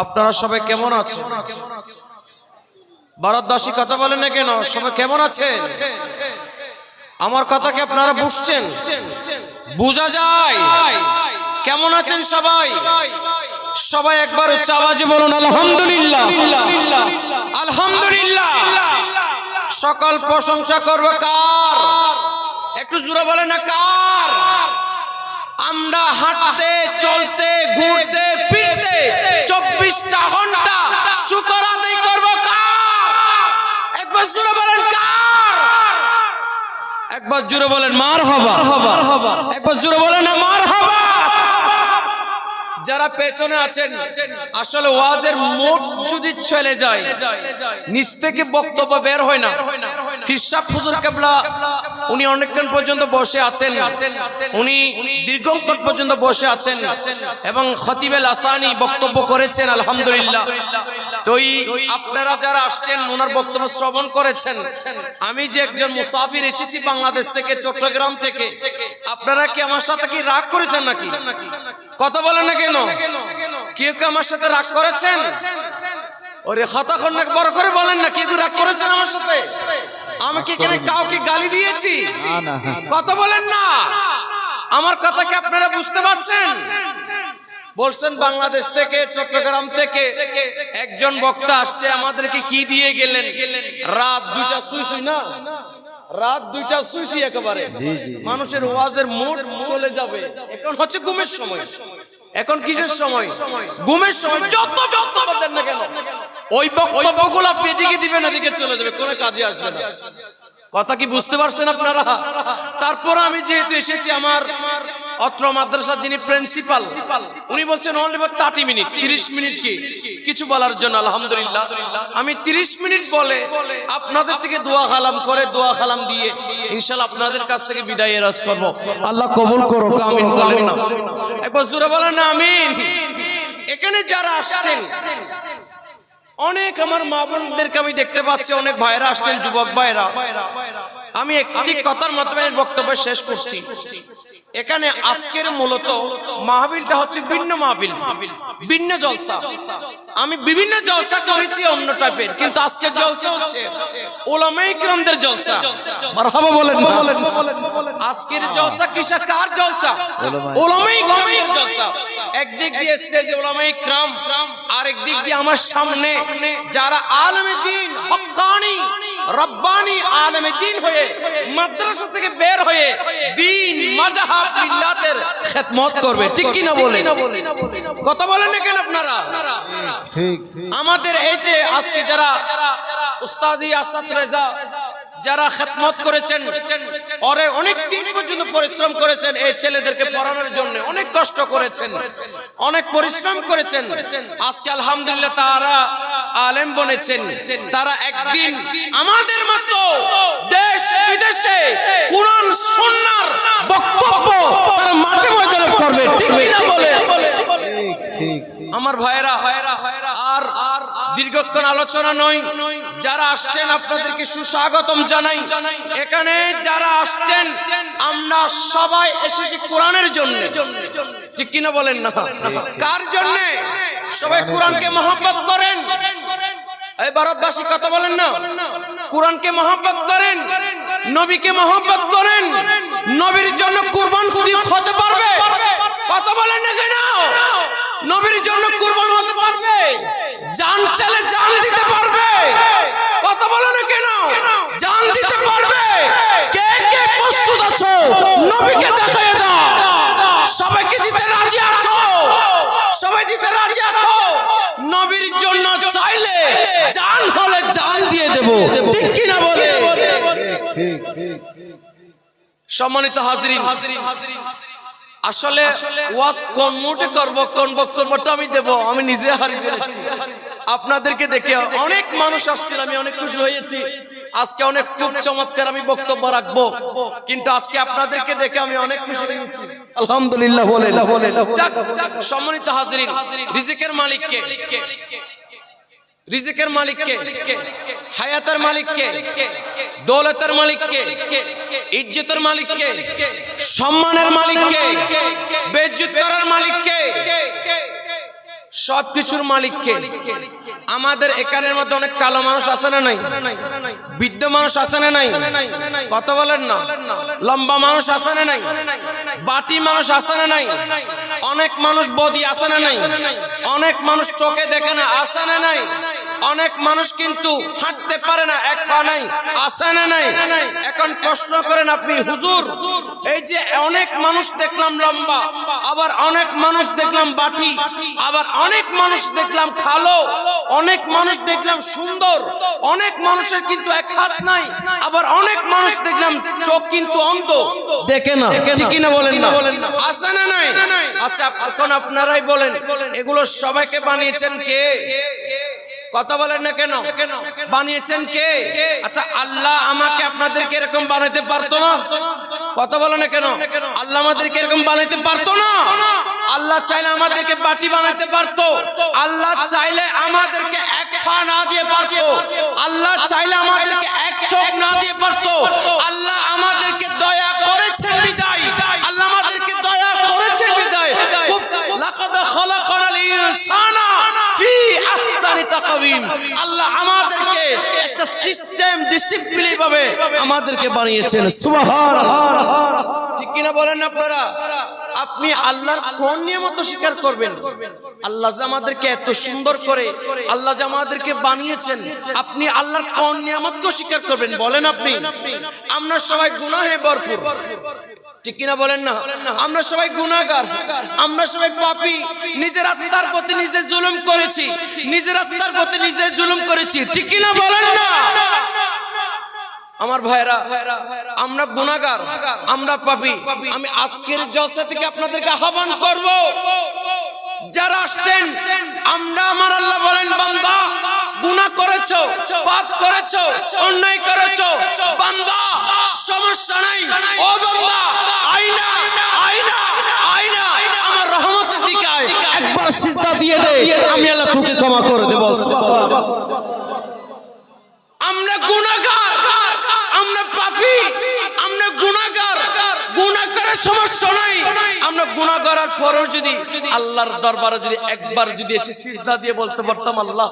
আপনারা সবাই কেমন আছেন? ভারতবাসী কথা বলেন না কেন? সবাই কেমন আছেন? আমার কথা কি আপনারা বুঝছেন? বোঝা যায় কেমন আছেন সবাই? সবাই একবার উচ্চ আওয়াজে বলুন আলহামদুলিল্লাহ। আলহামদুলিল্লাহ। সকল প্রশংসা করব কার? একটু জোরে বলেন না কার? আমরা হাঁটতে চলতে ঘুরতে ফিরতে 24টা ঘন্টা শুকর আদায় করব কার? একবার জোরে বলেন কার? একবার জোরে বলেন মারহাবা। একবার জোরে বলেন না মারহাবা। যারা পেছনে আছেন, আসলে ওয়াজের মোড যদি চলে যায় নিচ থেকে বক্তব্য বের হয় না। ফিরসাব হুজুর কেবলা উনি অনেকক্ষণ পর্যন্ত বসে আছেন, উনি দীর্ঘক্ষণ পর্যন্ত বসে আছেন এবং খতিবে লাসানি বক্তব্য করেছেন আলহামদুলিল্লাহ। তো আপনারা যারা আসছেন ওনার বক্তব্য শ্রবণ করেছেন। আমি যে একজন মুসাফির এসেছি বাংলাদেশ থেকে, চট্টগ্রাম থেকে, আপনারা কি আমার সাথে কি রাগ করেছেন নাকি? কথা বলেন না কেন? কেউ কি আমার সাথে রাগ করেছেন? ওরে হতাখন না, বড় করে বলেন না, কেউ রাগ করেছেন আমার সাথে? আমি কি এখানে কাউকে গালি দিয়েছি? কথা বলেন না। আমার কথা কি আপনারা বুঝতে পারছেন? বলছেন বাংলাদেশ থেকে, চট্টগ্রাম থেকে একজন বক্তা আসছে, আমাদেরকে কি দিয়ে গেলেন? রাত 2টা সুই না, রাত 2টা সুইসি একেবারে মানুষের ওয়াজের মুড চলে যাবে। এখন হচ্ছে ঘুমের সময়। এখন কিসের সময়? ঘুমের সময়। যত বক্তব্য দেন না কেন ওই বক্তব্যগুলো আপনি এদিকে দিবেন, এদিকে চলে যাবে, কোনো কাজে আসবে না। কথা কি বুঝতে পারছেন আপনারা? তারপর আমি যেহেতু এসেছি, আমার অত্র মাদ্রাসার যিনি প্রিন্সিপাল উনি বলছেন অনলি 30 মিনিট, 30 মিনিট কি কিছু বলার জন্য। আলহামদুলিল্লাহ আমি 30 মিনিট বলে আপনাদের থেকে দোয়া কালাম করে, দোয়া কালাম দিয়ে ইনশাআল্লাহ আপনাদের কাছ থেকে বিদায়ের আজ করব। আল্লাহ কবুল করুক, আমিন বলেন না? একবার জোরে বলেন না আমিন। এখানে যারা আসছেন অনেক আমার মা বোনদেরকে আমি দেখতে পাচ্ছি, অনেক ভাইরা আসছেন, যুবক ভাইরা। আমি একটি কথার মাধ্যমে বক্তব্য শেষ করছি। এখানে আজকের মূলত মাহফিলটা হচ্ছে ভিন্ন মাহফিল, ভিন্ন জলসা। আমি বিভিন্ন জলসা করেছি অন্য টাইপের, কিন্তু আজকের জলসা হচ্ছে উলামায়ে কিরামদের জলসা। মারহাবা বলেন না? আজকের জলসা কিসা কার জলসা? উলামায়ে কিরামদের জলসা। একদিক দিয়ে স্টেজে উলামায়ে কিরাম, আর একদিক দিয়ে আমার সামনে যারা আলেমে দ্বীন, হক্কানি রব্বানি আলেমে দ্বীন হয়ে মাদ্রাসা থেকে বের হয়ে দ্বীন মাযহাব মিল্লাতের খিদমত করবে। ঠিক কি না বলেন? কথা বলেন না কেন আপনারা? ঠিক। আমাদের এই যে আজকে যারা উস্তাদি আসাদ রেজা যারা খিদমত করেছেন, ওরে অনেক দিন পর্যন্ত পরিশ্রম করেছেন এই ছেলেদেরকে পড়ানোর জন্য, অনেক কষ্ট করেছেন, অনেক পরিশ্রম করেছেন। আজকে আলহামদুলিল্লাহ তারা আলেম বনেছেন। তারা একদিন আমাদের মতো দেশ বিদেশে কুরআন সুন্নাহর বক্তব্য তারা মাঠে ময়দানে করবে। ঠিক কি না বলে? ঠিক। আমার ভাইরা, আর দীর্ঘক্ষণ আলোচনা নয়, যারা আসছেন আপনাদেরকে সুস্বাগতম জানাই। এখানে যারা আসছেন আমরা সবাই এসেছি কোরআনের জন্য। ঠিক কিনা বলেন না? কার জন্য? সবাই কোরআনকে মহব্বত করেন। এই ভারতবাসী কথা বলেন না? কোরআনকে মহব্বত করেন, নবীকে মহব্বত করেন। নবীর জন্য কুরবান হতে পারবে? কথা বলেন না কেন? নবীর জন্য কুরবান হতে পারবে? জান চাইলে জান দিতে পারবে? কথা বলেন না কেন? জান দিতে পারবে? কে কে প্রস্তুত আছো? নবীকে দেখায় দাও। সবাইকে দিতে রাজি আছো? সবাই দিতে রাজি আছো? নবীর জন্য চাইলে জান হলে জান দিয়ে দেব। ঠিক কি না বলে? ঠিক। সম্মানিত হাজরিন, আসলে ওয়াজ কোন মুডে করব, কোন বক্তব্যটা আমি দেব, আমি নিজে হারিয়ে ফেলেছি। আপনাদেরকে দেখে অনেক মানুষ আসছিল, আমি অনেক খুশি হয়েছি। আজকে অনেক খুব চমৎকার আমি বক্তব্য রাখবো, কিন্তু আজকে আপনাদেরকে দেখে আমি অনেক খুশি হয়েছি। আলহামদুলিল্লাহ বলেন। সম্মানিত হাজরিন, রিজিকের মালিক কে? রিজিকের মালিক কে? হায়াতের মালিক কে? দৌলতের মালিক কে? ইজ্জতের মালিক কে? সম্মানের মালিক কে? বেইজ্জত করার মালিক কে? সবকিছুর মালিক কে? আমাদের এখানের মধ্যে অনেক কালো মানুষ আছে না নাই? বৃদ্ধ মানুষ আছে না নাই? কত বলেন না? লম্বা মানুষ আছে না নাই? বাটি মানুষ আছে না নাই? অনেক মানুষ বদি আছে না নাই? অনেক মানুষ চোখে দেখে না আছে না নাই? অনেক মানুষ কিন্তু হাঁটতে পারে না, এক পা নাই, আছে না নাই? এখন প্রশ্ন করেন আপনি, হুজুর এই যে অনেক মানুষ দেখলাম লম্বা, আবার অনেক মানুষ দেখলাম বাটি, আবার অনেক মানুষ দেখলাম কালো, অনেক মানুষ দেখলাম সুন্দর, অনেক মানুষের কিন্তু এক হাত নাই, আবার অনেক মানুষ দেখলাম চোখ কিন্তু অন্ধ, দেখে না, ঠিক না বলেন না? আছে না নাই? আচ্ছা এখন আপনারাই বলেন, এগুলো সবাইকে বানিয়েছেন কে? কথা বলেন না কেন? বানিয়েছেন কে? আচ্ছা আল্লাহ আমাকে আপনাদেরকে এরকম বানাইতে পারতো না? কথা বলেন না কেন? আল্লাহ আমাদেরকে এরকম বানাইতে পারতো না? আল্লাহ চাইলে আমাদেরকে বাটি বানাইতে পারতো, আল্লাহ চাইলে আমাদেরকে এক পা না দিয়ে পারতো, আল্লাহ চাইলে আমাদেরকে এক চোখ না দিয়ে পারতো। আল্লাহ আমাদেরকে দয়া করেছেন বিদায়, আল্লাহ আমাদেরকে দয়া করেছেন বিদায় লাকাদ খালাকানাল ইনসানা ফি আহসানি তাকওয়িম, আল্লাহ আমাদেরকে একটা সিস্টেম ডিসিপ্লিন ভাবে আমাদেরকে বানিয়েছেন। সুবহানাল্লাহ, ঠিক কি না বলেন আপনারা? আপনি আল্লাহর কোন নিয়ামত স্বীকার করবেন? আল্লাহ যে আমাদেরকে এত সুন্দর করে, আল্লাহ যে আমাদেরকে বানিয়েছেন, আপনি আল্লাহর কোন নিয়ামতকে স্বীকার করবেন বলেন? আপনি আমরা সবাই গুনাহে ভরপুর, ঠিক কিনা বলেন না? আমরা সবাই গুনাহগার, আমরা সবাই পাপী, নিজের আত্মার প্রতি নিজে জুলুম করেছি, নিজের আত্মার প্রতি নিজে জুলুম করেছি, ঠিক কিনা বলেন না? আমার ভাইরা, আমরা গুনাহগার, আমরা পাপী। আমি আজকের জলসা থেকে আপনাদেরকে আহ্বান করব, যারা আসছেন, আমরা আমার আল্লাহ বলেন বান্দা গুনাহ করেছো, পাপ করেছো, অন্যায় করেছো, বান্দা সমস্যা নাই, ও বান্দা আইনা আইনা আইনা আমার রহমতের দিকে আয়, একবার সিজদা দিয়ে দে, আমি আল্লাহ তোকে ক্ষমা করে দেব। সুবহানাল্লাহ। আমরা গুনাহগার, আমরা পাপী, আমরা গুনাহগার, গুনাহ করার সমস্যা নাই, আমরা গুনাহ করার পরেও যদি আল্লাহর দরবারে যদি একবার যদি এসে সিজদা দিয়ে বলতে পারতাম, আল্লাহ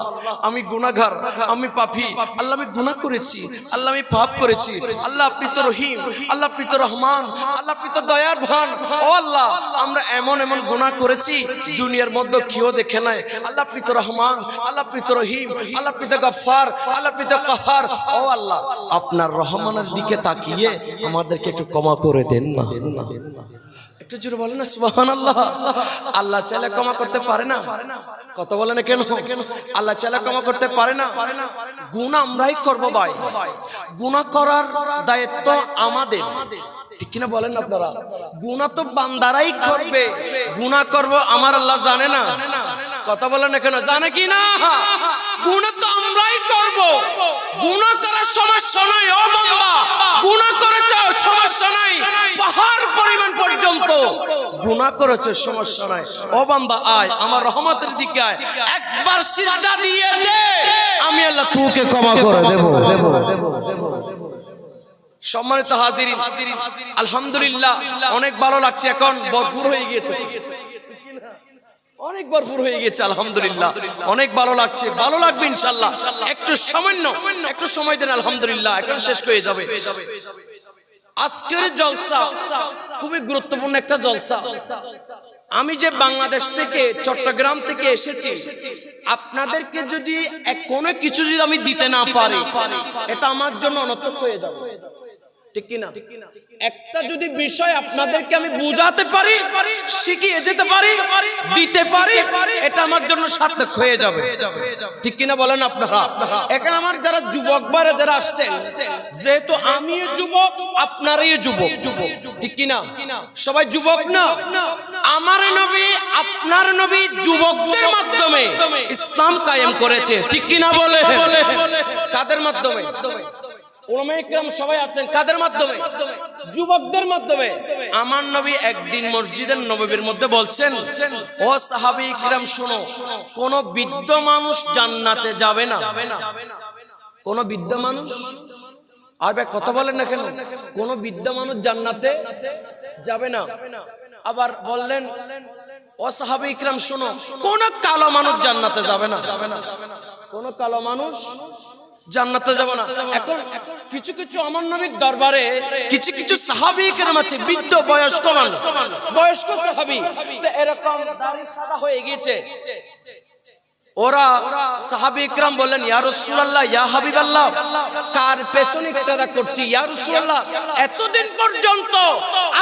আমি গুনাহগার, আমি পাপী, আল্লাহ আমি গুনাহ করেছি, আল্লাহ আমি পাপ করেছি, আল্লাহ আপনি তো রহিম, আল্লাহ আপনি তো রহমান, আল্লাহ আপনি তো দয়ার ভান, ও আল্লাহ আমরা এমন এমন গুনাহ করেছি দুনিয়ার মধ্যে কেউ দেখে নাই, আল্লাহ আপনি তো রহমান, আল্লাহ আপনি তো রহিম, আল্লাহ আপনি তো গফফার, আল্লাহ আপনি তো কাহার, ও আল্লাহ আপনার রহমানের দিকে তাকিয়ে আমাদেরকে একটু ক্ষমা করে দেন না। একটু জোরে বলেন না সুবহানাল্লাহ। আল্লাহ চাইলে ক্ষমা করতে পারে না? কথা বলে না কেন? আল্লাহ চাইলে ক্ষমা করতে পারে না? গুনাহ আমরাই করব ভাই, গুনাহ করার দায়িত্ব আমাদের, ঠিক কিনা বলেন আপনারা? গুনাহ তো বান্দারাই করবে, গুনাহ করব আমার আল্লাহ জানে না? কথা বলেন না কেন? জানে কি না? গুনাহ তো আমরাই করব, গুনাহ করার সমস্যা নাই, ও বান্দা গুনাহ করেছো সমস্যা নাই, পাহাড় পরিমাণ পর্যন্ত গুনাহ করেছো সমস্যা নাই, ও বান্দা আয় আমার রহমতের দিকে আয়, একবার সিজদা দিয়ে দে, আমি আল্লাহ তোকে ক্ষমা করে দেব। সম্মানিত হাজিরিন, আলহামদুলিল্লাহ অনেক ভালো লাগছে, এখন ভরপুর হয়ে গিয়েছে, অনেক ভরপুর হয়ে গেছে, আলহামদুলিল্লাহ অনেক ভালো লাগছে, ভালো লাগবে ইনশাআল্লাহ। একটু সামান্য একটু সময় দেন, আলহামদুলিল্লাহ এখন শেষ হয়ে যাবে। আজকের জলসা খুবই গুরুত্বপূর্ণ একটা জলসা। আমি যে বাংলাদেশ থেকে চট্টগ্রাম থেকে এসেছি, আপনাদেরকে যদি কোনো কিছু যদি আমি দিতে না পারি, এটা আমার জন্য অনর্থক হয়ে যাবে, ঠিক কিনা? একটা যদি বিষয় আপনাদেরকে আমি বুঝাতে পারি, শিখিয়ে যেতে পারি, দিতে পারি, এটা আমার জন্য সার্থক হয়ে যাবে, ঠিক কিনা বলেন আপনারা? এখানে আমার যারা যুবক ভাইরা যারা আসছেন, যেহেতু আমিও যুবক আপনারাই যুবক, ঠিক কিনা? সবাই যুবক না? আমার নবী আপনার নবী যুবকদের মাধ্যমে ইসলাম কায়েম করেছে, ঠিক কিনা বলে? কাদের মাধ্যমে? উলামায়ে কিরাম সবাই আছেন, কাদের মাধ্যমে? যুবকদের মাধ্যমে। আমার নবী একদিন মসজিদের নববীর মধ্যে বলছেন, ও সাহাবী কিরাম শোনো, কোন বৃদ্ধ মানুষ জান্নাতে যাবে না। কোন বৃদ্ধ মানুষ, আর ভাই কথা বলেন না কেন? কোন বৃদ্ধ মানুষ জান্নাতে যাবে না। আবার বললেন ও সাহাবী ইকরাম শোনো, কোন কালো মানুষ জান্নাতে যাবে না, কোন কালো মানুষ জান্নাতে যাবে না। এখন কিছু কিছু আমার নবীর দরবারে কিছু কিছু সাহাবী ইকরাম আছে, বৃদ্ধ বয়স্ক মানুষ, বয়স্ক সাহাবী, তো এরকম দাড়ি সাদা হয়ে গিয়েছে। ওরা সাহাবী ইকরাম বললেন, ইয়া রাসূলুল্লাহ, ইয়া হাবিবাল্লাহ, কার পেছনে ইক্তেদা করছি ইয়া রাসূলুল্লাহ? এতদিন পর্যন্ত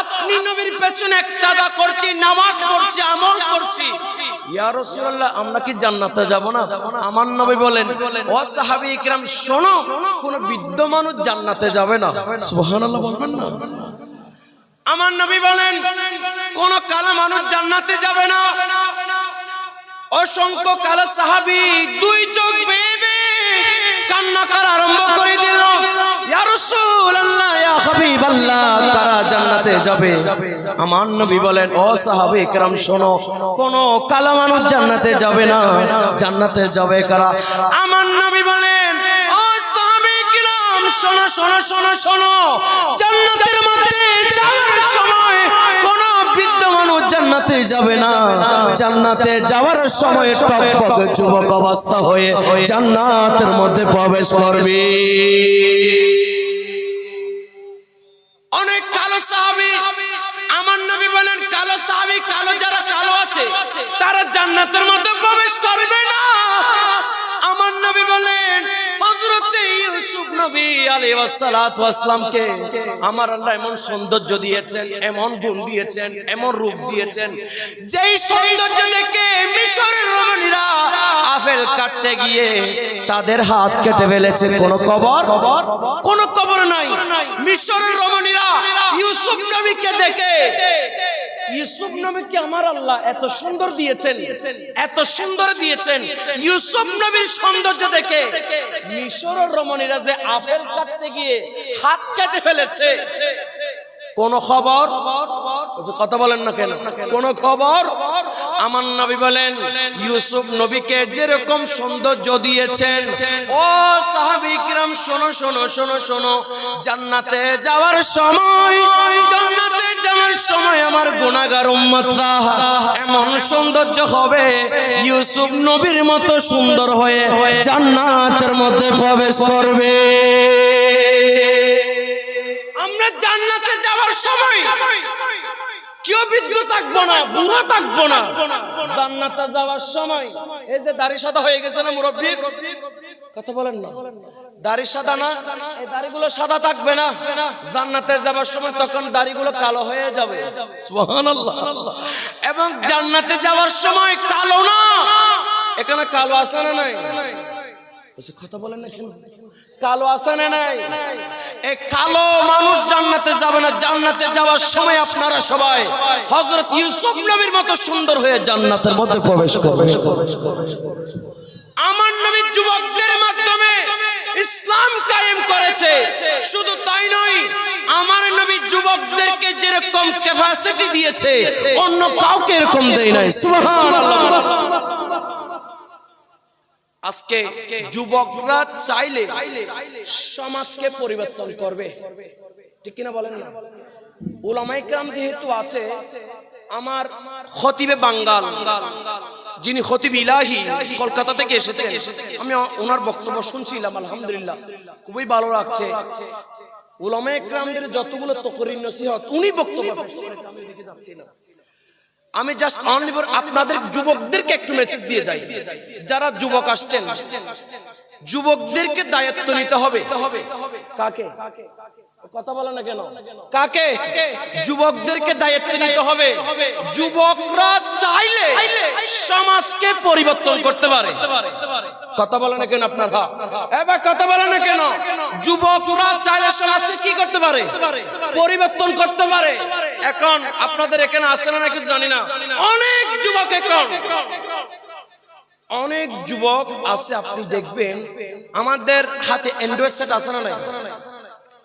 আপনি নবীর পেছনে ইক্তেদা করছি, নামাজ পড়ছি, আমল করছি, ইয়া রাসূলুল্লাহ আমরা কি জান্নাতে যাব না? আমার নবী বলেন, ও সাহাবী ইকরাম শোনো, কোন বৃদ্ধ মানুষ জান্নাতে যাবে না। সুবহানাল্লাহ বলবেন না? আমার নবী বলেন, কোন কালো মানুষ জান্নাতে যাবে না। অসংখ্য কালো সাহাবী দুই চোখ বেয়ে কান্না করা আরম্ভ করে দিল, ইয়া রাসূলুল্লাহ, ইয়া হাবিবাল্লাহ, কারা জান্নাতে যাবে? আমার নবী বলেন, ও সাহাবী ইকরাম শোনো, কোন কালো মানুষ জান্নাতে যাবে না। জান্নাতে যাবে কারা? আমার নবী বলেন, ও সাহাবী ইকরাম শোনো শোনো শোনো শোনো, জান্নাতের মধ্যে যাওয়ার সময় কোন বৃদ্ধ মানুষ জান্নাতে যাবে না। জান্নাতে যাওয়ার সময় টকবক যুবক অবস্থা হয়ে জান্নাতের মধ্যে প্রবেশ করবে। অনেক কালো সাহাবী, আমার নবী বলেন, কালো সাহাবী, কালো যারা কালো আছে তারা জান্নাতের মধ্যে প্রবেশ করবে না। আমার নবী বলেন, হযরত ইউসুফ নবী আলাইহিস সালাতু ওয়াস সালামকে আমার আল্লাহ এমন সৌন্দর্য দিয়েছেন, এমন গুণ দিয়েছেন, এমন রূপ দিয়েছেন, যেই সৌন্দর্য দেখে মিশরের রমণীরা আপেল কাটতে গিয়ে তাদের হাত কেটে ফেলেছে। কোন কবর নাই। মিশরের রমণীরা ইউসুফ নবীকে দেখে, ইউসুফ নবীকে আমার আল্লাহ এত সুন্দর দিয়েছেন, এত সুন্দর দিয়েছেন, ইউসুফ নবীর সৌন্দর্য দেখে মিশরের রমণীরা যে আপেল কাটতে গিয়ে হাত কেটে ফেলেছে, কোন খবর? কথা বলেন না কেন? কোন খবর? আমার নবী বলেন, ইউসুফ নবীকে যেরকম সৌন্দর্য দিয়েছেন, ও সাহাবী ইকরাম শোনো শোনো শোনো শোনো, জান্নাতে যাওয়ার সময়, জান্নাতে যাওয়ার সময় আমার গুনাহগার উম্মতরা এমন সৌন্দর্য হবে, ইউসুফ নবীর মতো সুন্দর হয়ে জান্নাতের মধ্যে প্রবেশ করবে। আমরা জান্নাতে যাওয়ার সময় কেউ বৃদ্ধ থাকবো না, বুড়ো থাকবো না। জান্নাতে যাওয়ার সময় এই যে দাড়ি সাদা হয়ে গেছে না মুরব্বির, কথা বলেন না, দাড়ি সাদা না, এই দাড়িগুলো সাদা থাকবে না। জান্নাতে যাওয়ার সময় তখন দাড়িগুলো কালো হয়ে যাবে। সুবহানাল্লাহ। এবং জান্নাতে যাওয়ার সময় কালো না, এখানে কালো আছে না নাই? কথা বলেন না কেন? কালো আছে না নাই? এই কালো মানুষ জান্নাতে যাবে না। জান্নাতে যাওয়ার সময় আপনারা সবাই হযরত ইউসুফ নবীর মতো সুন্দর হয়ে জান্নাতের মধ্যে প্রবেশ করবে। আমার নবী যুবকদের মাধ্যমে ইসলাম কায়েম করেছে। শুধু তাই নয়, আমার নবী যুবকদেরকে যেরকম ক্যাপাসিটি দিয়েছে অন্য কাউকে এরকম দেয় নাই। সুবহানাল্লাহ। আজকে যুবকরা চাইলে সমাজকে পরিবর্তন করবে, ঠিক কিনা বলেন না? উলামায়ে কেরাম যেহেতু আছে, আমার খতিবে বাঙ্গাল যিনি খতিব ইলাহি কলকাতা থেকে এসেছেন, আমি ওনার বক্তব্য শুনছিলাম, আলহামদুলিল্লাহ খুবই ভালো লাগছে। উলামায়ে কেরামদের যতগুলো তাকরীর নসিহত উনি বক্তব্য করেছেন, আমি দেখে যাচ্ছিলাম। আমি জাস্ট অনলি ফর আপনাদের যুবকদেরকে একটু মেসেজ দিয়ে যাই, যারা যুবক আসছেন, যুবকদেরকে দায়িত্ব নিতে হবে। কাকে? কথা বলে না কেন? কাকে? যুবকদেরকে দায়িত্ব নিতে হবে। যুবকরা চাইলে সমাজকে পরিবর্তন করতে পারে। কথা বলে না কেন আপনারা? এবার কথা বলে না কেন? যুবকরা চাইলে সমাজকে কি করতে পারে? পরিবর্তন করতে পারে। এখন আপনাদের এখানে আসে না নাকি জানি না, অনেক যুবক, এখন অনেক যুবক আছে, আপনি দেখবেন আমাদের হাতে অ্যান্ড্রয়েড সেট আছে না নাই?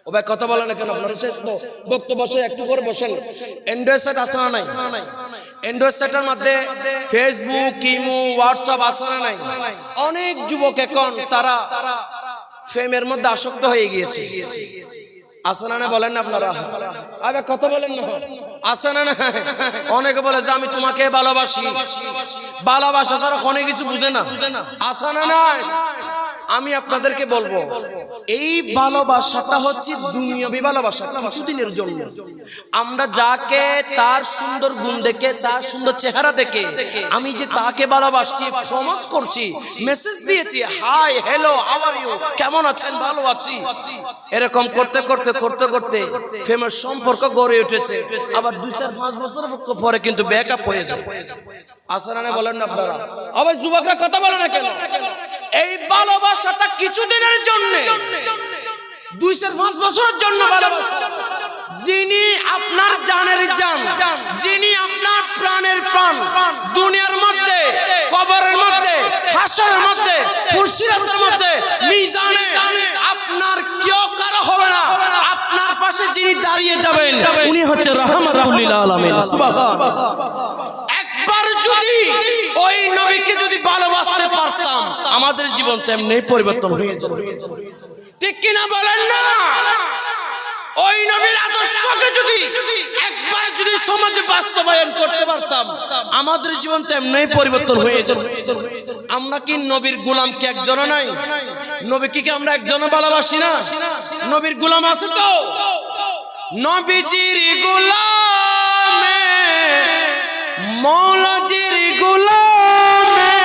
ও ভাই কথা বলে না কেন? আপনারা শেষ বক্তব্য বসে একটু করে বসেন। অ্যান্ড্রয়েড সেট আছে না নাই? অ্যান্ড্রয়েড সেটের মধ্যে ফেসবুক, ইমো, হোয়াটসঅ্যাপ আছে না নাই? অনেক যুবক এখন তারা ফেমের মধ্যে আসক্ত হয়ে গিয়েছে। আছে না বলেন না আপনারা? আরে কথা বলেন না, আছে না? অনেকে বলে যে আমি তোমাকে ভালোবাসি, ভালোবাসা ছাড়া অনেক কিছু বুঝে না, আছে না? আমি আপনাদেরকে বলবো এই ভালোবাসাটা হচ্ছে দুনিয়াবী ভালোবাসা, কিছুদিনের জন্য। আমরা যাকে তার সুন্দর গুণ দেখে, তার সুন্দর চেহারা দেখে আমি যে তাকে ভালোবাসছি, প্রমোট করছি, মেসেজ দিয়েছি, hi hello how are you, কেমন আছেন, ভালো আছি, এরকম করতে করতে করতে করতে ফেমাস সম্পর্ক গড়ে উঠেছে। আবার 2-4-5 বছর পরে কিন্তু ব্যাকআপ হয়ে যায়। আসলে না বলেন না আপনারা? আবার যুবকরা কথা বলে না কেন? এই ভালোবাসাটা কিছুদিনের জন্য, 2-5 বছরের জন্য ভালোবাসা। যিনি আপনার জানের জান, যিনি আপনার প্রাণের প্রাণ, দুনিয়ার মধ্যে, কবরের মধ্যে, হাসরের মধ্যে, ফুলসিরাতের মধ্যে, মিজানে আপনার কেউ কারো হবে না। আপনার পাশে যিনি দাঁড়িয়ে যাবেন উনি হচ্ছে রাহমাতুল লিল আলামিন। সুবহানাল্লাহ। একবার যদি ওই নবীকে যদি ভালোবাসতে পারতাম, আমাদের জীবন তেমনি পরিবর্তন হয়ে যেত। ঠিক কিনা বলেন না? ওই নবীর আদর্শকে যদি একবার যদি সমাজে বাস্তবায়ন করতে পারতাম, আমাদের জীবন তেমনি পরিবর্তন হয়ে যেত। আমরা কি নবীর গোলাম কি একজন নাই? নবীকে কি আমরা একজন ভালোবাসি না? নবীর গোলাম আছে তো? নবীজির গোলামে, মৌলাজির গোলামে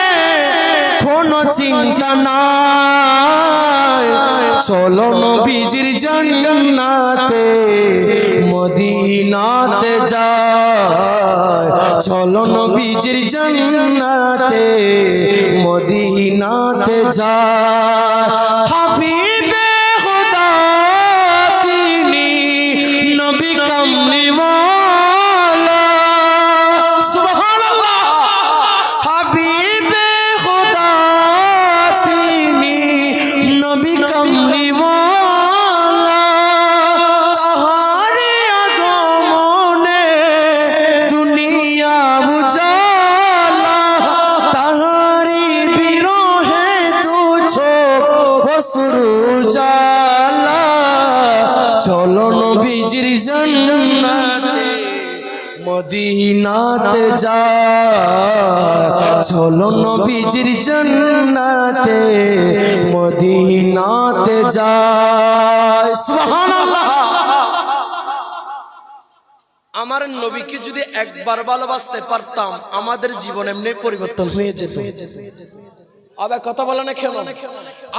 কোনো চিন্তা নাই। চলো নবীজির জান্নাতে মদিনাতে যায়, চলো নবীজির জান্নাতে মদিনাতে যায়। হাবিবে খোদা তিনি নবী কামলিওয়ালা, সুবহানাল্লাহ। হাবিবে খোদা তিনি নবী কামলিওয়ালা, তাহারি আগমনে দুনিয়া উজালা, তাহারি বিরহে দু চোখ অশ্রু জ্বালা। চলো নবীজির জান্নাতে মদিনাতে যায়, চলো নবীজির জান্নাতে মদিনাতে যায়। সুবহানাল্লাহ। আমার নবীকে যদি একবার ভালোবাসতে পারতাম, আমাদের জীবন এমনি পরিবর্তন হয়ে যেত। আবার কথা বলে না কেন?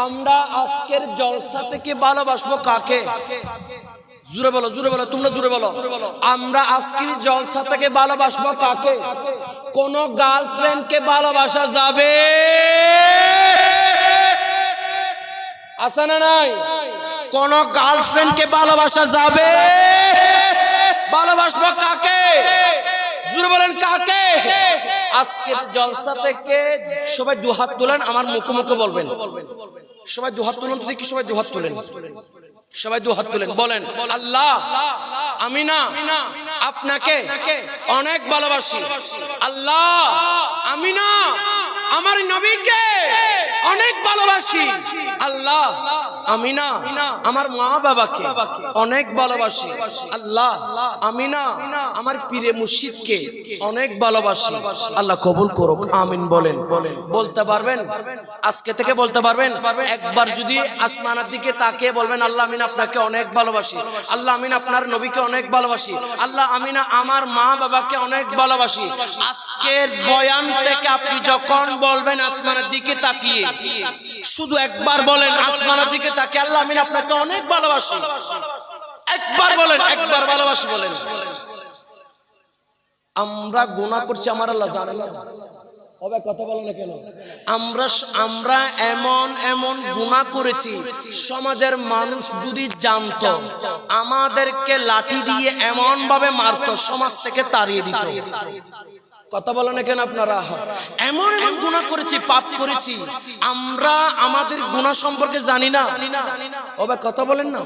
আমরা আজকের জলসা থেকে ভালোবাসবো কাকে? জোরে বলো, জোরে বলো, তোমরা জোরে বলো। আমরা আজকের জলসা থেকে ভালোবাসবো কাকে? কোন গার্লফ্রেন্ডকে ভালোবাসা যাবে? আছে না নাই? কোন গার্লফ্রেন্ডকে ভালোবাসা যাবে? ভালোবাসবো কাকে? জোরে বলেন কাকে? আজকের জলসা থেকে সবাই দুহাত তোলেন, আমার মুখে মুখে বলবেন। সবাই দুহাত তুলেন তো দেখি, সবাই দুহাত তোলেন, সবাই দুহাত তুলেন, বলেন আল্লাহ আমি না আপনাকে অনেক ভালোবাসি। আল্লাহ আমি না আমার নবীকে অনেক ভালোবাসি। আল্লাহ আমি না আমার মা বাবাকে অনেক ভালোবাসি। আল্লাহ আমি না আমার পীরে মুর্শিদকে অনেক ভালোবাসি। আল্লাহ কবুল করুক, আমিন বলেন। বলতে পারবেন? আজকে থেকে বলতে পারবেন? একবার যদি আসমানের দিকে তাকিয়ে বলবেন আল্লাহ আমি না আপনাকে অনেক ভালোবাসি, আল্লাহ আমি না আপনার নবীকে অনেক ভালোবাসি, আল্লাহ আমি না আমার মা বাবাকে অনেক ভালোবাসি। আজকের বয়ান থেকে আপনি যখন বলবেন আসমানের দিকে তাকিয়ে, শুধু একবার বলেন আসমানের দিকে তাকিয়ে আল্লাহ আমি না আপনাকে অনেক ভালোবাসি, একবার বলেন, একবার ভালোবাসি বলেন। আমরা গুনাহ করছি, আমার আল্লাহ জানে না। ওবে কথা বলো না কেন? আমরা এমন এমন গুনাহ করেছি, সমাজের মানুষ যদি জানতো আমাদেরকে লাঠি দিয়ে এমন ভাবে মারতো, সমাজ থেকে তাড়িয়ে দিত। কথা বলো না কেন আপনারা? এমন এমন গুনাহ করেছি, পাপ করেছি, আমরা আমাদের গুনাহ সম্পর্কে জানি না। ওবে কথা বলেন না,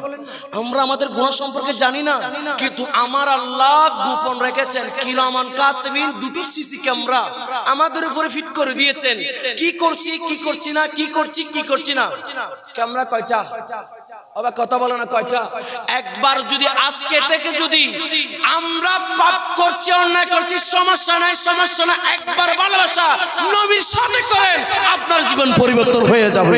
আমরা আমাদের গুনাহ সম্পর্কে জানি না, কিন্তু আমার আল্লাহ গোপন রেখেছেন কিরামান কাতিবিন, দুটো সিসি ক্যামেরা আমাদের উপরে ফিট করে দিয়েছেন। কি করছি কি করছি না, কি করছি কি করছি না। ক্যামেরা কয়টা? আবার কথা বলে না কয়টা? একবার যদি আজকে থেকে যদি আমরা পাপ করছি, অন্যায় করছি, সমস্যা নাই, সমস্যা না, একবার ভালোবাসা নবীর সাথে করেন, আপনার জীবন পরিবর্তন হয়ে যাবে।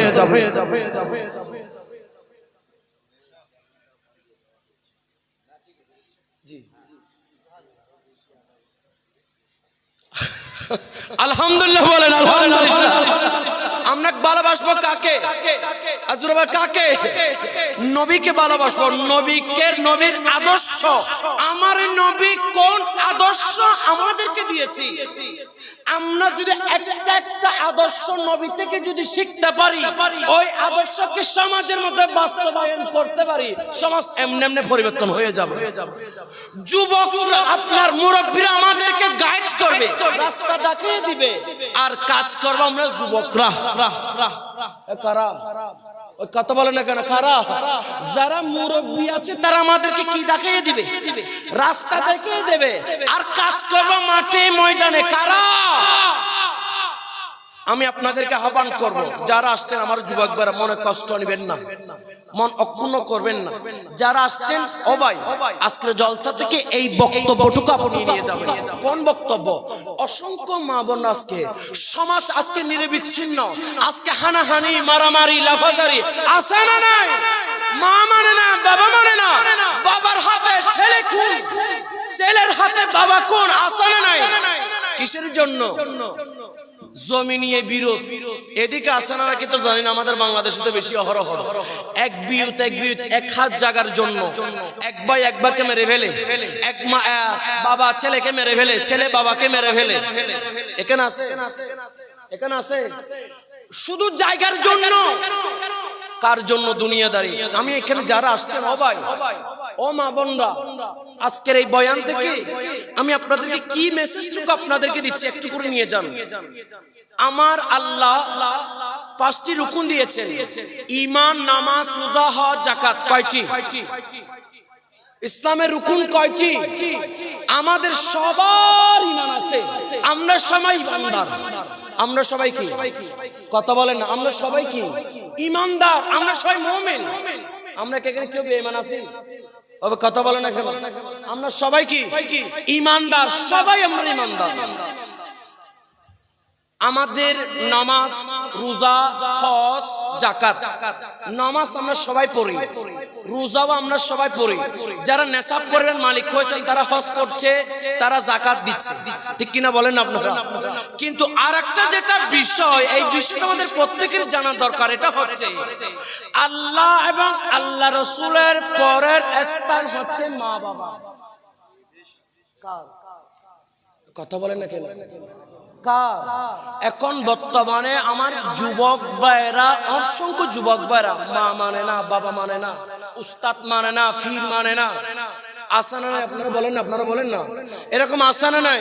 আলহামদুলিল্লাহ বলেন, আলহামদুলিল্লাহ। আমরা ভালোবাসবো কাকে? আজুরাবা কাকে? নবীকে ভালোবাসবো। নবীর আদর্শ। আমার নবী কোন আদর্শ আমাদেরকে দিয়েছি, আমরা যদি একটা আদর্শ নবী থেকে যদি শিখতে পারি, ওই আদর্শকে সমাজের মধ্যে বাস্তবায়ন করতে পারি, সমাজ এমনি এমনি পরিবর্তন হয়ে যাবে। যুবকরা, আপনার মুরব্বীরা আমাদেরকে গাইড করবে, রাস্তা দেখিয়ে দিবে, আর কাজ করবো আমরা যুবকরা। কারা? কথা বলে না কেন? কারা? যারা মুরব্বী আছে তারা আমাদেরকে কি দেখিয়ে দিবে? রাস্তা দেখিয়ে দেবে, আর কাজ করবো মাঠে ময়দানে। কারা? আমি আপনাদেরকে আহ্বান করব, যারা আসছেন আমার যুবক ভাইরা, মনে কষ্ট নেবেন না, মন অক্ষুণ্ণ করবেন না। যারা আসছেন, ও ভাই, আজকের জলসা থেকে এই বক্তব্যটুকু আপনি নিয়ে যাবেন। কোন বক্তব্য? অসংখ্য মা বোন, আজকে সমাজ আজকে নিরবিচ্ছিন্ন, আজকে হানাহানি, মারামারি, লাফাজারি আছে না নাই? মা মানে না, বাবা মানে না, বাবার হাতে ছেলে খুন, ছেলের হাতে বাবা খুন, আছে না নাই? কিসের জন্য? জমি নিয়ে বিরোধ। এদিকে আছে না নাকি তো জানি না, আমাদের বাংলাদেশে তো বেশি অহরহ। এক বিয়ুত এক হাত জায়গার জন্য এক ভাই এক ভাইকে মেরে ফেলে, এক মা বাবা ছেলেকে মেরে ফেলে, ছেলে বাবাকে মেরে ফেলে। এখানে আছে, এখানে আছে, শুধু জায়গার জন্য। কার জন্য? দুনিয়াদারি। আমি এখানে যারা আসছেন, ও ভাই, ও মা বোনরা, আজকের এই বয়ান থেকে আমি আপনাদেরকে কি মেসেজটুকু আপনাদেরকে দিচ্ছি, একটু করে নিয়ে যান। আমার আল্লাহ 5টি রুকুন দিয়েছেন। ঈমান, নামাজ, রোজা, হজ, যাকাত। কয়টি? ইসলামের রুকুন কয়টি? আমাদের সবার ঈমান আছে, আমরা সবাই ঈমানদার। আমরা সবাই কি? কথা বলেন না, আমরা সবাই কি? ঈমানদার। আমরা সবাই মুমিন। আমরা এখানে কেউ বেঈমান আছি? কথা বলে না কেন? আমরা সবাই কি? ঈমানদার। সবাই আমরা ঈমানদার। আমাদের নামাজ, রোজা, হজ, যাকাত। নামাজ আমরা সবাই পড়ি, রোজাও আমরা সবাই পড়ি। যারা নেশাব করেন মালিক হয়েছেন, তারা হজ করছে, তারা যাকাত দিচ্ছে, ঠিক কিনা বলেন আপনারা? কিন্তু আরেকটা যেটা বিষয়, এই বিষয়টা আমাদের প্রত্যেকের জানা দরকার। এটা হচ্ছে আল্লাহ এবং আল্লাহ রাসূলের পরের স্থান হচ্ছে মা বাবা। কথা বলেন না কেন? এখন বর্তমানে আমার যুবক ভাইরা, অসংখ্য যুবক ভাইরা মা মানে না, বাবা মানে না, উস্তাদ মানে না, ফির মানে না। আসে না? আপনারা বলেন না, আপনারা বলেন না, এরকম আসে না? নাই?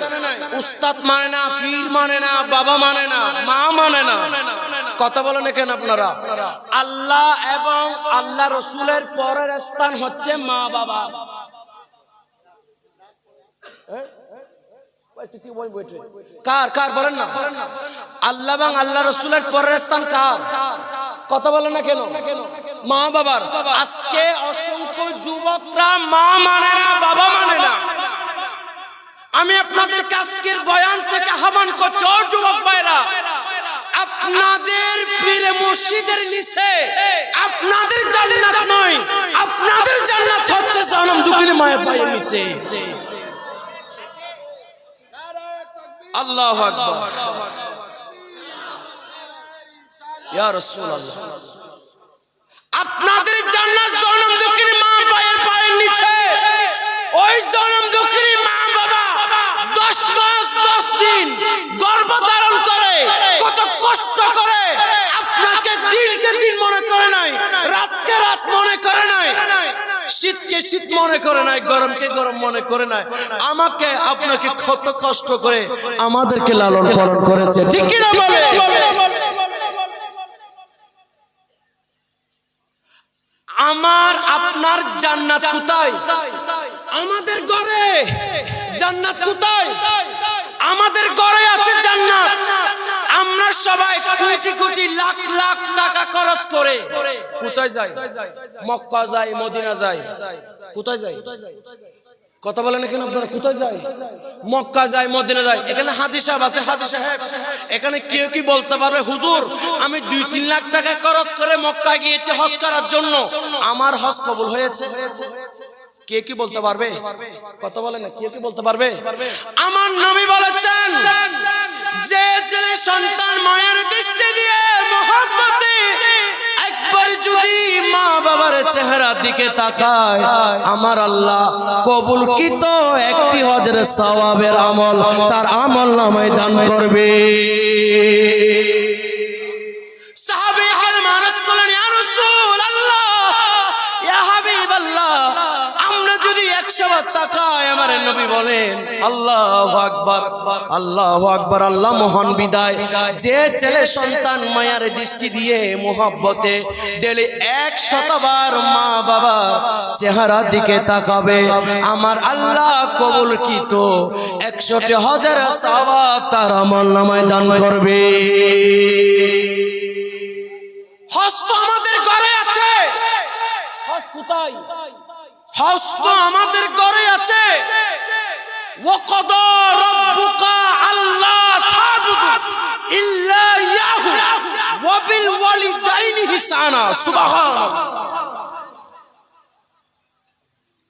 উস্তাদ মানে না, ফির মানে না, বাবা মানে না, মা মানে না। কথা বলেন না কেন আপনারা? আল্লাহ এবং আল্লাহ রাসূলের পরের স্থান হচ্ছে মা বাবা। কার? কার বলেন না? আল্লাহ এবং আল্লাহ রাসূলের পরের স্থান কার? কথা বলেন না কেন? মা বাবার। আজকে অসংখ্য যুবকরা মা মানে না, বাবা মানে না। আমি আপনাদের আজকের বয়ান থেকে আহ্বান করছি, ও যুবক ভাইরা, আপনাদের পীরে মুর্শিদের নিচে আপনাদের জান্নাত নয়, আপনাদের জান্নাত হচ্ছে জনম দুঃখিনী মায়ের পায়ের নিচে। আল্লাহু আকবার, ইয়া রাসূলুল্লাহ। আপনাদের জান্নাত জনম দুঃখিনী মা পায়ের নিচে। ওই জনম দুঃখিনী মা বাবা 10 মাস 10 দিন গর্ভধারণ করে, কত কষ্ট করে আপনাকে দিনকে দিন মনে করে নাই, রাতকে রাত মনে করে নাই, শীতকে শীত মনে করে নাই, গরমকে গরম মনে করে নাই। আমাকে আপনাকে কত কষ্ট করে আমাদেরকে লালন পালন করেছে, ঠিক কি না বলে? আমার আপনার জান্নাত কোথায়? আমাদের ঘরে। জান্নাত কোথায়? আমাদের ঘরে আছে জান্নাত। আমরা সবাই কোটি কোটি লাখ লাখ টাকা খরচ করে কোথায় যাই? মক্কা যাই, মদিনা যাই। কোথায় যাই? কথা বলেন এখানে আপনারা কোথায় যাই? মক্কা যাই, মদিনা যাই। এখানে হাজী সাহেব আছে, হাজী সাহেব এখানে কেউ কি বলতে পারবে হুজুর আমি 2-3 লাখ টাকা খরচ করে মক্কা গিয়েছি হজ করার জন্য, আমার হজ কবুল হয়েছে? কে কি বলতে পারবে? কথা বলেন না, কে কি বলতে পারবে? আমার নবী বলেছেন যে ছেলে সন্তান মায়ের দৃষ্টি দিয়ে মহব্বতে একবার যদি মা বাবার চেহারা দিকে তাকায়, আমার আল্লাহ কবুলকৃত একটি হজের সওয়াবের আমল তার আমল নামায় দান করবে। সাহাবায়ে কেরাম আরজ করলেন, ইয়া রাসূলুল্লাহ, ইয়া হাবিবাল্লাহ, আমরা যদি 100 বার তাকাই, আমার নবী বলেন আল্লাহু আকবার, আল্লাহু আকবার, আল্লাহ মহান বিদায়। যে ছেলে সন্তান মায়ের দৃষ্টি দিয়ে মোহব্বতে ডেলি 100 বার মা বাবা চেহারা দিকে তাকাবে, আমার আল্লাহ কবুলকৃত 100টি হজের সওয়াব তার আমল নামায় দান করবে। হজ তো আমাদের ঘরে আছে। হজ কোথায়? হজ তো আমাদের ঘরে আছে। ওয়াকাদা রাব্বুকা আল্লা তা'বুদু ইল্লা ইয়াহু ওয়া বিল ওয়ালিদাইনি ইহসানা। সুবহানাল্লাহ।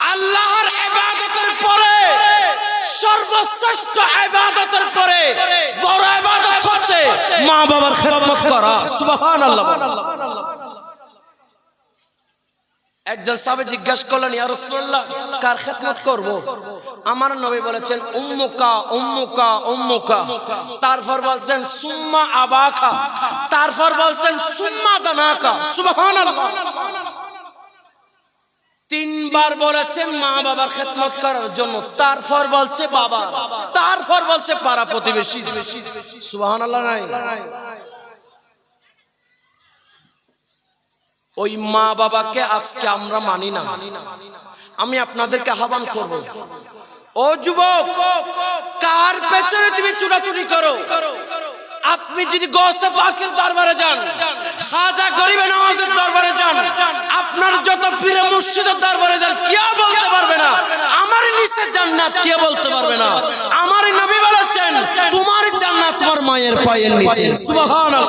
আল্লাহর ইবাদতের পরে সর্বশ্রেষ্ঠ ইবাদতের পরে বড় ইবাদত হচ্ছে মা বাবার খেদমত করা। সুবহানাল্লাহ। একজন সাহাবী জিজ্ঞাসা করলেন, ইয়া রাসূলুল্লাহ কার খেদমত করব? আমার নবী বলেছেন উম্মুকা উম্মুকা উম্মুকা, তারপর বলছেন সুম্মা আবাকা, তারপর বলছেন সুম্মা দানাকা। সুবহানাল্লাহ। 3 বার বলেছেন মা বাবার খেদমত করার জন্য, তারপর বলছে বাবা, তারপর বলছে পাড়া প্রতিবেশী। সুবহানাল্লাহ। নাই ওই মা বাবাকে আজকে আমরা মানি না। আমি আপনাদেরকে আহ্বান করব, ও যুবক, কার পেছনে তুমি চুরাচুরি করো? আপনি যদি গৌসে পাকের দরবারে যান, খাজা গরিবে নওয়াজের দরবারে যান, আপনার যত পীরে মুর্শিদের দরবারে যান, কেউ বলতে পারবে না আমার নিচে জান্নাত, কেউ বলতে পারবে না। আমার নবী বলেছেন তোমার জান্নাত তোমার মায়ের পায়ের নিচে। সুবহানাল্লাহ।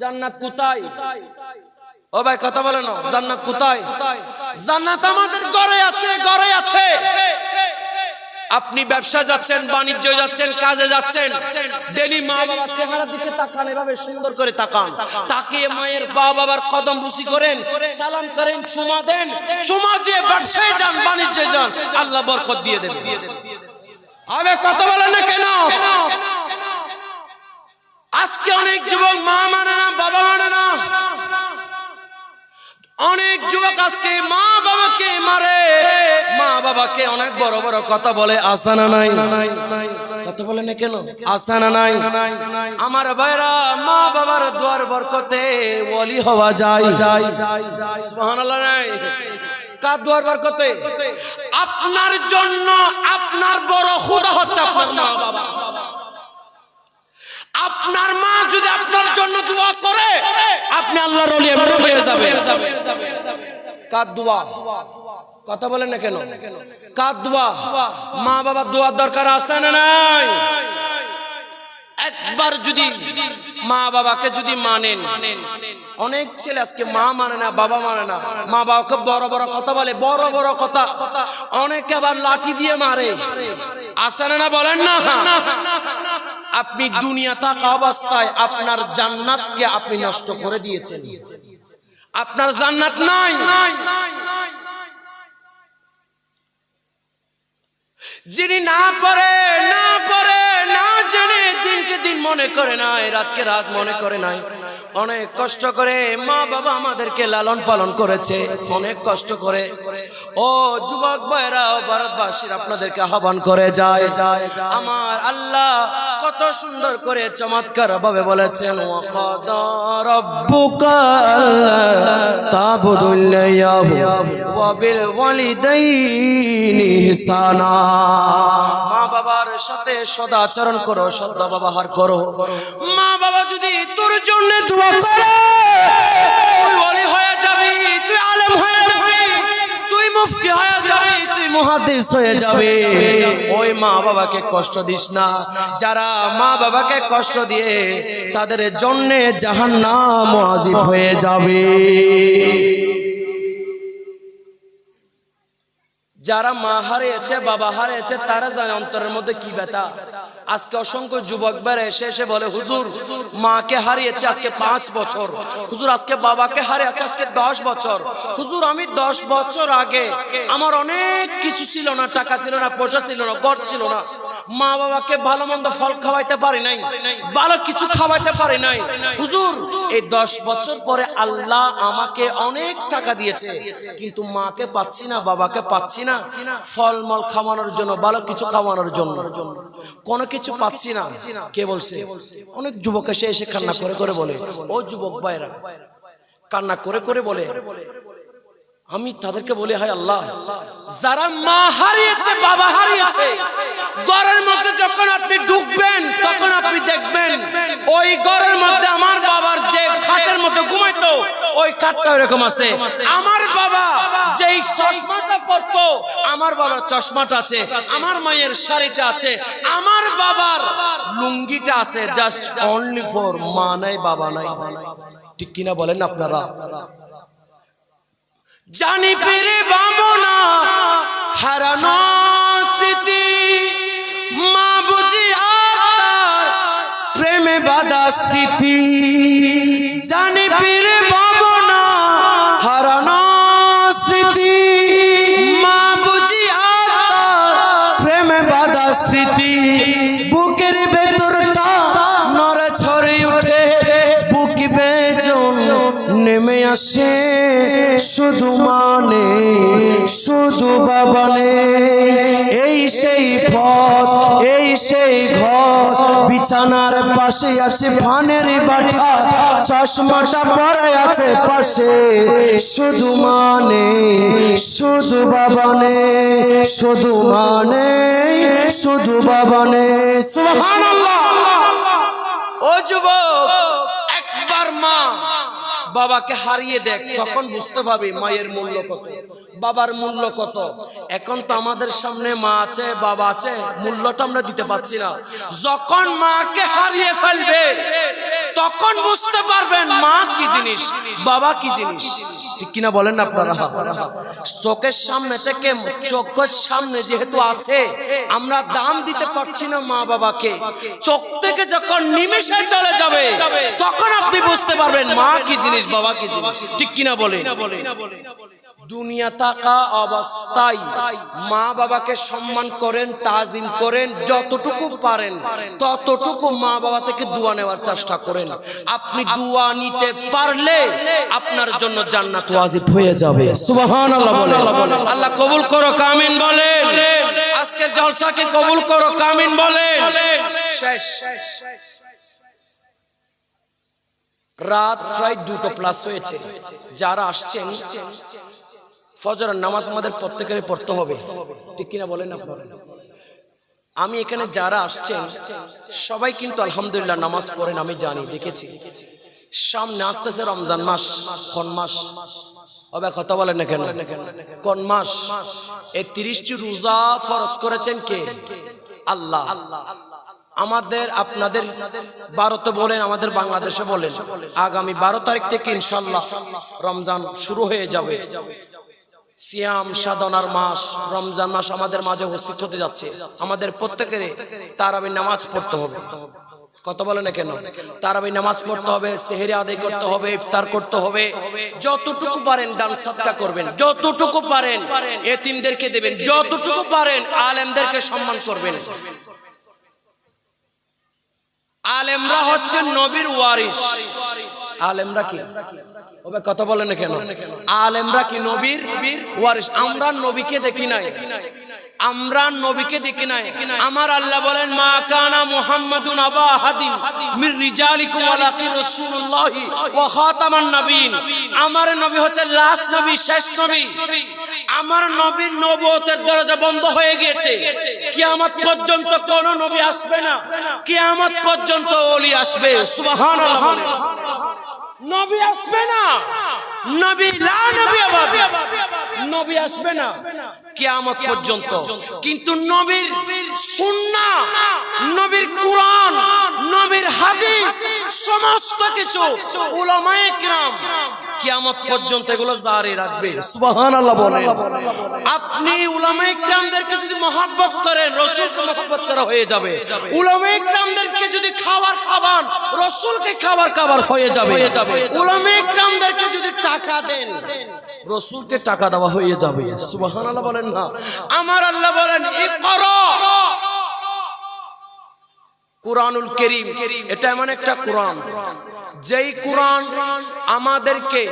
জান্নাত কোথায়? ও ভাই কথা বলেন, জান্নাত কোথায়? জান্নাত আমাদের ঘরে আছে, ঘরে আছে। আপনি ব্যবসা যাচ্ছেন, বাণিজ্য যাচ্ছেন, কাজে যাচ্ছেন, ডেলি মা বাবার চেহারা দিকে তাকান, এভাবে সুন্দর করে তাকান, তাকিয়ে মায়ের বাবার কদম বুসি করেন, সালাম করেন, চুমা দেন, চুমা দিয়ে ব্যবসায় যান, বাণিজ্যে যান, আল্লাহ বরকত দিয়ে দেবেন। আবে কথা বলেন না কেন? আজকে অনেক যুবক মা মানে না, বাবা মানে না। অনেক যুবক আজকে মা বাবাকে মারে, মা বাবাকে অনেক বড় বড় কথা বলে। আসে না নাই? কথা বলে না কেন? আসে না নাই? আমার ভাইরা, মা বাবার দোয়ার বরকতে ওলি হওয়া যায়। সুবহানাল্লাহ। নাই কার দোয়ার বরকতে? আপনার জন্য আপনার বড় খোদা হচ্ছে আপনার মা বাবা। আপনার মা যদি আপনার জন্য দোয়া করে, আপনি আল্লাহর ওলি হয়ে যাবেন। কার দোয়া? কথা বলেন না কেন? কার দোয়া? মা বাবার দোয়ার দরকার আছে না নাই? একবার যদি মা বাবাকে যদি মানেন, অনেক ছেলে আজকে মা মানে না, বাবা মানে না, মা বাবাকে বড় বড় কথা বলে, বড় বড় কথা, অনেকে আবার লাঠি দিয়ে মারে। আছে না? বলেন না। আপনি দুনিয়া থাকা অবস্থায় আপনার জান্নাতকে আপনি নষ্ট করে দিয়েছেন। আপনার জান্নাত নাই। যিনি না পড়ে না জেনে দিনকে দিন মনে করে নাই, রাতকে রাত মনে করে নাই, অনেক কষ্ট করে মা বাবা আমাদেরকে লালন পালন করেছে, অনেক কষ্ট করে। ও যুবক ভাইরা, ভারতবাসীর আপনাদেরকে আহ্বান করে যায়, আমার আল্লাহ কত সুন্দর করে চমৎকার ভাবে বলেছেন, ওয়াকাদা রাব্বুকা আল্লা তা'বুদু ইল্লাহু ওয়া বিল ওয়ালিদাইনি ইহসানা। মা বাবার সাথে সদাচরণ করো, সদ্য ব্যবহার করো। মা বাবা যদি তোর জন্য দোয়া করে, তুই ওলি হয়ে যাবি, তুই আলেম হয়ে যাবি, তুই মুফতি হয়ে যাবি, তুই মুহাদ্দিস হয়ে যাবে। ওই মা বাবাকে কষ্ট দিস না। যারা মা বাবাকে কষ্ট দিয়ে তাদের জন্য জাহান্নাম ওয়াজিব হয়ে যাবে। যারা মা হারিয়েছে, বাবা হারিয়েছে, তারা জানে অন্তরের মধ্যে কি ব্যথা। আজকে অসংখ্য যুবক বেড়ে এসে বলে, হুজুর মাকে হারিয়েছে আজকে 5 বছর, হুজুর আজকে বাবাকে হারিয়েছে আজকে 10 বছর। হুজুর আমি 10 বছর আগে আমার অনেক কিছু ছিল না, টাকা ছিল না, পয়সা ছিল না, ঘর ছিল না, মা বাবাকে ভালো মন্দ ফল খাওয়াইতে পারি নাই, ভালো কিছু খাওয়াইতে পারি নাই। হুজুর এই 10 বছর পরে আল্লাহ আমাকে অনেক টাকা দিয়েছে, কিন্তু মাকে পাচ্ছি না, বাবাকে পাচ্ছি না, ফলমল খাওয়ানোর জন্য, ভালো কিছু খাওয়ানোর জন্য কোনো কিছু পাচ্ছি না। কে বলছে? অনেক যুবক এসে কান্না করে করে বলে, ও যুবক ভাইরা কান্না করে করে বলে। আমি তাদেরকে বলি, হায় আল্লাহ, যারা মা হারিয়েছে, বাবা হারিয়েছে, ঘরের মধ্যে যখন আপনি ঢুকবেন তখন আপনি দেখবেন ওই ঘরের মধ্যে আমার বাবার যে খাটের মধ্যে ঘুমাইতো ওই খাটটা এরকম আছে, আমার বাবা যেই চশমাটা পরতো আমার বাবার চশমাটা আছে, আমার মায়ের শাড়িটা আছে, আমার বাবার লুঙ্গিটা আছে, জাস্ট অনলি ফর মা নাই বাবা নাই। ঠিক কিনা বলেন আপনারা? জানি ফিরে বামনা হারানো স্মৃতি, মা বুঝি আত্মার প্রেমে বাঁধা স্মৃতি। জানি ফিরে বামনা হারানো স্মৃতি, মা বুঝি আত্মার প্রেমে বাঁধা স্মৃতি। বুকের ভেতরটা নড়ে ছড়ে উঠে, বুক বেজন নেমে আসে, শুধু মানে শুধু বাবানে। এই সেই পথ, এই সেই ঘর, বিছানার পাশে আছে ফানের বাটা, চশমাটা পরে আছে পাশে, শুধু মানে শুধু বাবানে, শুধু মানে শুধু বাবানে। সুবহানাল্লাহ। ও যুবক, একবার মা বাবাকে হারিয়ে দেখ, তখন বুঝতে পারবি মায়ের মূল্য কত, বাবার মূল্য কত। এখন তো আমাদের সামনে মা আছে, বাবা আছে, মূল্যটা আমরা দিতে পারছি না। যখন মাকে হারিয়ে ফেলবে তখন বুঝতে পারবেন মা কি জিনিস, বাবা কি জিনিস। ঠিক কিনা বলেন আপনারা? চোখের সামনে থেকে, চোখের সামনে যেহেতু আছে, আমরা দাম দিতে পারছি না মা বাবাকে। চোখ থেকে যখন নিমেষে চলে যাবে তখন আপনি বুঝতে পারবেন মা কি জিনিস, বাবা কি জিনিস। ঠিক কিনা বলেন? দুনিয়া থাকা অবস্থায় মা বাবাকে সম্মান করেন, তাজিম করেন, যতটুকু পারেন ততটুকু মা বাবা থেকে দোয়া নেওয়ার চেষ্টা করেন। আপনি দোয়া নিতে পারলে আপনার জন্য জান্নাত ওয়াজিব হয়ে যাবে। সুবহানাল্লাহ বলেন। আল্লাহ কবুল করো, আমিন বলেন। আজকের জলসাকে কবুল করো, আমিন বলেন। শেষ। রাত প্রায় 2:00+ হয়েছে। যারা আসছেন ফজরের নামাজ আমাদের প্রত্যেকেরই পড়তে হবে। ঠিক কিনা বলেন আপনারা? আমি এখানে যারা আসছেন সবাই কিন্তু আলহামদুলিল্লাহ নামাজ পড়েন, আমি জানি, দেখেছি। সামনে আসতেছে রমজান মাস। কোন মাস হবে কথা বলেন না কেন? কোন মাস? এই 30টি রোজা ফরজ করেছেন কে? আল্লাহ। আমাদের, আপনাদের ভারতে বলেন, আমাদের বাংলাদেশে বলেন, আগামী 12 তারিখ থেকে ইনশাআল্লাহ রমজান শুরু হয়ে যাবে। সিয়াম সাধনার মাস রমজান মাস আমাদের মাঝে উপস্থিত হতে যাচ্ছে। আমাদের প্রত্যেকের তারাবি নামাজ পড়তে হবে। কথা বলে না কেন? তারাবি নামাজ পড়তে হবে, সেহরি আদায় করতে হবে, ইফতার করতে হবে। যতটুকু পারেন দান সদকা করবেন, যতটুকু পারেন এতিমদেরকে দেবেন, যতটুকু পারেন আলেমদেরকে সম্মান করবেন। আলেমরা হচ্ছে নবীর ওয়ারিস। আলেমরা কি? কথা বলে না কেন? আলেমরা কি নবীর ওয়ারিস? আমরা নবীকে দেখি নাই, আমরা নবীকে দেখি নাই। আমার আল্লাহ বলেন মা কানা মুহাম্মাদুন আবা আহাদিন মির রিজালিকুম ওয়ালাকিন রাসূলুল্লাহি ওয়া খাতামান নবীন। আমার নবী হচ্ছে লাস্ট নবী, শেষ নবী। আমার নবীর নবুয়তের দরজা বন্ধ হয়ে গিয়েছে। কিয়ামত পর্যন্ত কোন নবী আসবে না, কিয়ামত পর্যন্ত ওলি আসবে। সুবহানাল্লাহ। নবী আসবে না, নবী লা নবী আবাদি, নবী আসবে না কিয়ামত পর্যন্ত। কিন্তু নবীর সুন্নাহ, নবীর কোরআন, নবীর হাদিস সমস্ত কিছু উলামায়ে কিরাম কিয়ামত পর্যন্ত এগুলো জারি রাখবে। সুবহানাল্লাহ বলেন। আপনি উলামায়ে কিরামদেরকে যদি মহব্বত করেন, রাসূলকে মহব্বত করা হয়ে যাবে। উলামায়ে কিরামদেরকে যদি খাবার খাওয়ান, রাসূলকে খাবার হয়ে যাবে। উলামায়ে কিরামদেরকে যদি টাকা দেন, রাসূলকে টাকা দেওয়া হয়ে যাবে। সুবহানাল্লাহ বলেন না। আমার আল্লাহ বলেন ইকরা। কুরআনুল কারীম এটা এমন একটা কোরআন, যেই কোরআন আমাদেরকে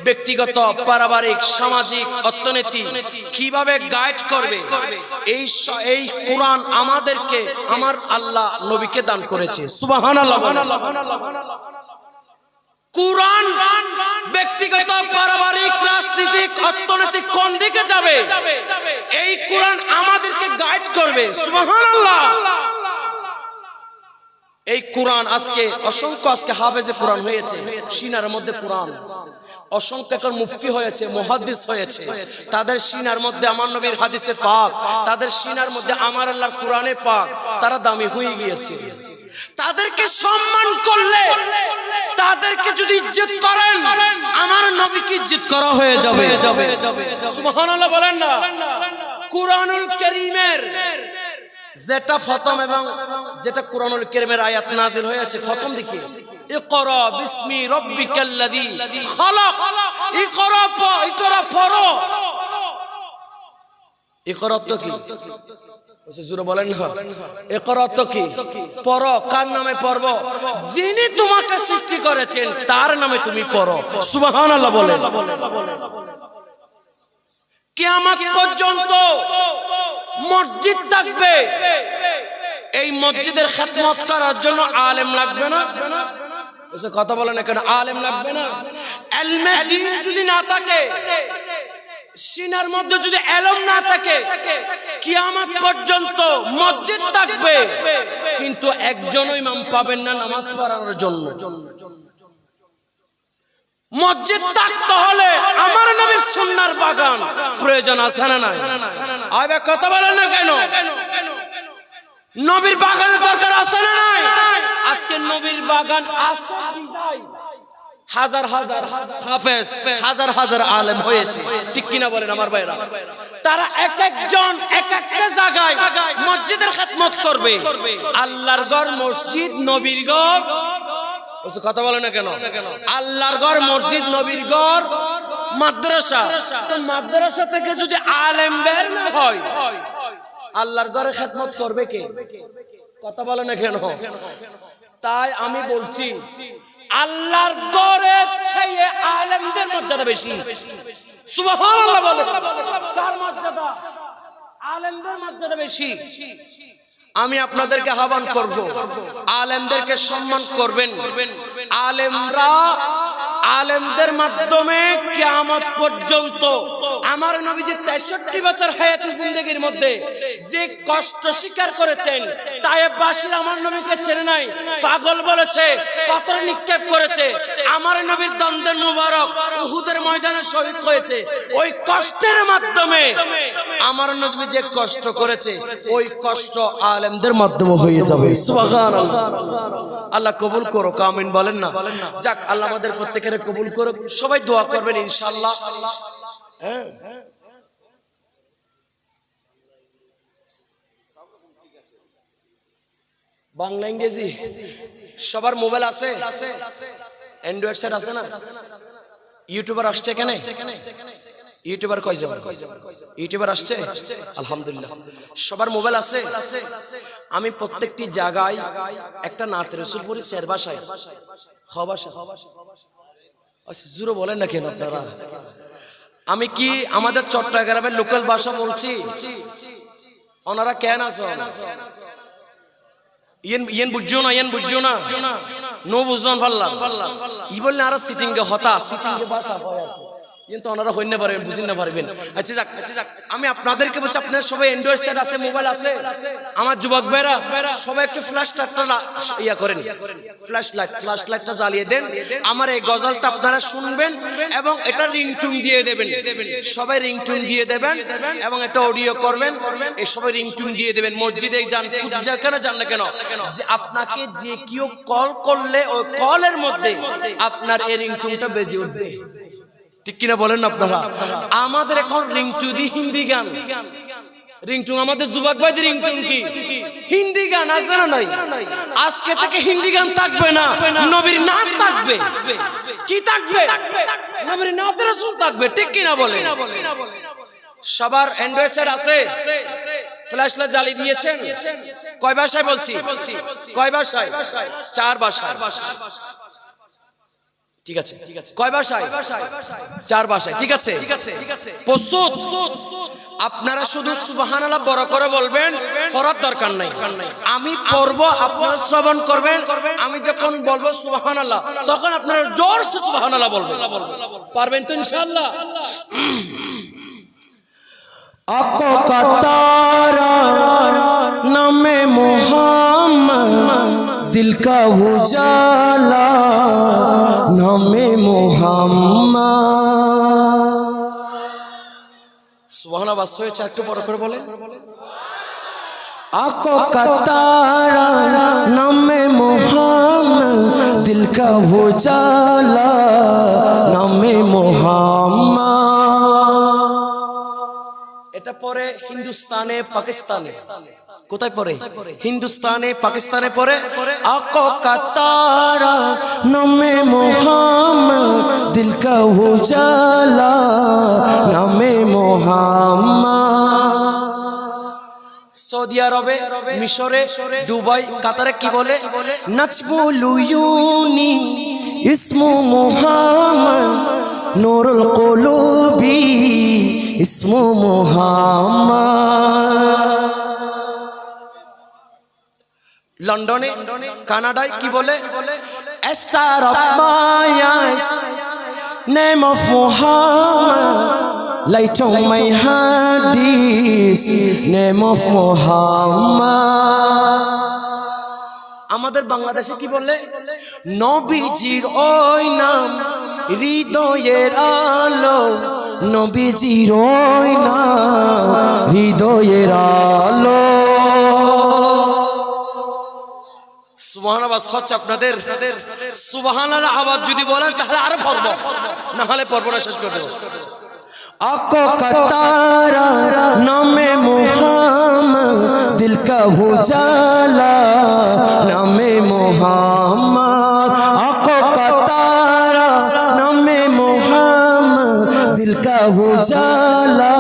ব্যক্তিগত, পারিবারিক, সামাজিক, অর্থনৈতিক কিভাবে গাইড করবে, এই কোরআন আমাদেরকে আমার আল্লাহ নবীকে দান করেছে। সুবহানাল্লাহ। কোরআন ব্যক্তিগত, পারিবারিক, রাজনৈতিক, অর্থনৈতিক কোন দিকে যাবে, এই কোরআন আমাদেরকে গাইড করবে। সুবহানাল্লাহ। এই কোরআন আজকে অসংখ্য হাফেজে কোরআন হয়েছে, সিনার মধ্যে কোরআন। অসংখ্য মুফতি হয়েছে, মুহাদ্দিস হয়েছে। তাদের সিনার মধ্যে আমার নবীর হাদিসে পাক, তাদের সিনার মধ্যে আমার আল্লাহর কোরআনে পাক। তারা দামি হয়ে গিয়েছে। তাদেরকে সম্মান করলে, তাদেরকে যদি ইজ্জত করেন, আমার নবীকে ইজ্জত করা হয়ে যাবে। সুবহানাল্লাহ বলেন না। কুরআনুল কারীমের যেটা প্রথম এবং যেটা কুরআনুল কারীমের আয়াত নাযিল হয়েছে প্রথম দিকে, ইকরা বিসমি রাব্বিকাল্লাযী খালাক। ইকরা পড়ো। ইকরা তো কি? জোরে বলেন না। ইকরা তো কি? পড়ো। কার নামে পড়বো? যিনি তোমাকে সৃষ্টি করেছেন তার নামে তুমি পড়ো। সুবহানাল্লাহ বলেন। কিয়ামত পর্যন্ত মসজিদ থাকবে, এই মসজিদের খেদমত করার জন্য আলেম লাগবে না? কথা বলেন না কেন? আলেম লাগবে না? ইলমে দ্বীন যদি না থাকে, সিনার মধ্যে যদি ইলম না থাকে, কিয়ামত পর্যন্ত মসজিদ থাকবে কিন্তু একজনও ইমাম পাবেন না নামাজ পড়ানোর জন্য। মসজিদ থাকতে হলে আমার নবীর সুন্নাহর বাগান প্রয়োজন আছে না নাই? আবে কথা বলেন না কেন? নবীর বাগানের দরকার আছে না নাই? আজকে নবীর বাগান আছে বিদায় হাজার হাজার হাফেজ, হাজার হাজার আলেম হয়েছে। ঠিক কিনা বলেন আমার ভাইরা? তারা এক একজন এক একটা জায়গায় মসজিদের খেদমত করবে। আল্লাহর ঘর মসজিদ, নবীর ঘর। কথা বলে না কেন? আল্লাহর ঘর মসজিদ, নবীর ঘর, মাদ্রাসা। তো মাদ্রাসা থেকে যদি আলেম বের না হয়, আল্লাহর ঘরে খেদমত করবে কে? কথা বলে না কেন? তাই আমি বলছি, আল্লাহর ঘরে চেয়ে আলেমদের মর্যাদা বেশি। সুবহানাল্লাহ বলে। কার মর্যাদা? আলেমদের মর্যাদা বেশি। আমি আপনাদেরকে আহ্বান করব, আলেমদেরকে সম্মান করবেন। আলেমদের মাধ্যমে কিয়ামত পর্যন্ত আমার নবীজি 63 বছর হায়াতে জিন্দেগির মধ্যে যে কষ্ট স্বীকার করেছেন, তায়েফবাসীরা আমার নবীকে ছেড়ে নাই, পাগল বলেছে, পাথর নিক্ষেপ করেছে। আমার নবীর দ্বন্দ্বের মুবারক উহুদের ময়দানে শহীদ হয়েছে। ওই কষ্টের মাধ্যমে আমার নবী যে কষ্ট করেছে, ওই কষ্ট আলেমদের মাধ্যমে হয়ে যাবে। সুবহানাল্লাহ। আল্লাহ কবুল করো, আমিন বলেন না? যাক, আল্লাহ আমাদের প্রত্যেকের কবুল করুক। সবাই দোয়া করবেন ইনশাআল্লাহ। হ্যাঁ, বাংলা ইংরেজি সবার মোবাইল আছে, অ্যান্ড্রয়েড সেট আছে না? ইউটিউবার আসছে এখানে? ইউটিউবার কয়জন? ইউটিউবার আসছে? আলহামদুলিল্লাহ। সবার মোবাইল আছে? আমি প্রত্যেকটি জায়গায় একটা নাতে রাসূল পড়ি, সের ভাষায়, আচ্ছা জোরে বলেন না কেন আপনারা? আমি কি আমাদের চট্টগ্রামের লোকাল ভাষা বলছি? ওনারা কেন আসো ইয়েন বুঝছো না নো বুঝন ফাল্লা ই বললে are sitting gay Hota sitting গে ভাষা হয় কিন্তু ওনারা হইতে পারবেন বুঝিন না পারবেন। আচ্ছা যাক আমি আপনাদেরকে বলছি, আপনাদের সবাই অ্যান্ড্রয়েড সেট আছে, মোবাইল আছে, আমার যুবক ভাইরা সবাই একটু ফ্ল্যাশ লাইটটা ইয়া করেন, ফ্ল্যাশ লাইটটা জ্বালিয়ে দেন। আমার এই গজলটা আপনারা শুনবেন এবং এটা রিংটুন দিয়ে দেবেন, সবাই রিংটুন দিয়ে দেবেন এবং এটা অডিও করবেন, এই সবাই রিংটুন দিয়ে দেবেন। মসজিদে যান, যেখানে যান না কেন, যে আপনাকে যে কেউ কল করলে ওই কলের মধ্যে আপনার এই রিংটুনটা বেজে উঠবে, ঠিক কিনা বলেন না আপনারা? আমাদের এখন রিংটু দি হিন্দি গান, রিংটুন আমাদের যুবক ভাইদের রিংটুন কি হিন্দি গান আছে না নাই? আজকে থেকে হিন্দি গান থাকবে না, নবীর নাম থাকবে। কি থাকবে? নবীর নাম রাসূল থাকবে, ঠিক কিনা বলেন? সবার অ্যান্ড্রয়েড সেট আছে, ফ্ল্যাশ লাইট জ্বালিয়ে দিয়েছেন। কয় ভাষায় বলছি? কয় ভাষায়? 4 ভাষায়। ঠিক আছে, কয় ভাষায়? 4 ভাষায়। ঠিক আছে, প্রস্তুত? আপনারা শুধু সুবহানাল্লাহ বড় করে বলবেন, ফরজ দরকার নাই। আমি পড়ব, আপনারা শ্রবণ করবেন। আমি যখন বলবো সুবহানাল্লাহ, তখন আপনারা জোরসে সুবহানাল্লাহ বলবেন। পারবেন তো ইনশাআল্লাহ? আঁখো কা তারা নামে মোহাম্মদ, দিল কা উজালা নামে মোহাম্মদ। সুবহানাল্লাহ বাস হয়েছে, একটু বড় করে বলেন। আঁখো কা তারা নামে মোহাম্মদ, দিল কা উজালা নামে মোহাম্মদ। এটা পরে হিন্দুস্তানে, পাকিস্তানে। কোথায় পরে? হিন্দুস্তানে, পাকিস্তানে পরে। আঁখো কা তারা নামে মোহাম্মদ, দিল কা উজালা নামে মোহাম্মদ। সৌদি আরবে, মিশরে, দুবাই, কাতারে কি বলে? নাচবুল ইউনি ইসমু মুহাম্মদ, নূরুল কুলুবি ইসমু মুহাম্মদ। লন্ডনে, কানাডায় কি বলে? Star of my eyes, name of Muhammad, light of my hadith, name of Muhammad. আমাদের বাংলাদেশে কি বলে? নবীজির ওই নাম হৃদয়ের আলো, নবীজির ওই নাম হৃদয়ের আলো। সুবহানাল্লাহ হচ্ছে আপনাদের। সুবহানাল্লাহ আওয়াজ যদি বলেন তাহলে আরো পড়ব, না হলে পড়ব না, শেষ করে দেব। আঁখো কা তারা নামে মোহাম্মদ, দিল কা উজালা নামে মোহাম্মদ। আঁখো কা তারা নামে মোহাম্মদ, দিল কা উজালা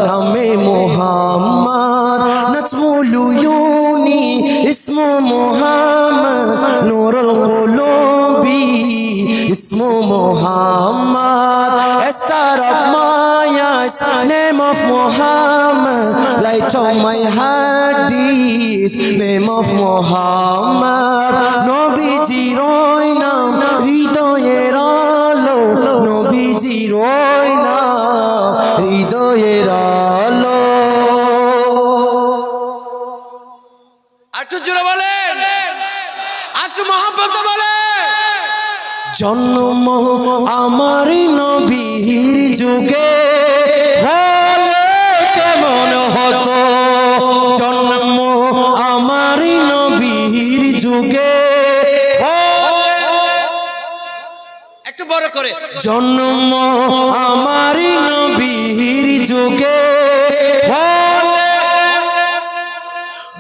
নামে মোহাম্মদ। নাচবুল ইউনি ইসমু Muhammad, Nurul কুলুবি ইসমু Muhammad. Star of my eyes, name of Muhammad, light of my hadith, name of Muhammad. নবীজির ওই নাম হৃদয়ের আলো, নবীজির ওই নাম হৃদয়ের আলো। একটু জোরে বলেন, একটু মহব্বতে বলেন। জন্ম আমার নবীর যুগে হলে কেমন হতো, জন্ম আমার নবীর যুগে একটু বড় করে। জন্ম আমার নবীর যুগে হলে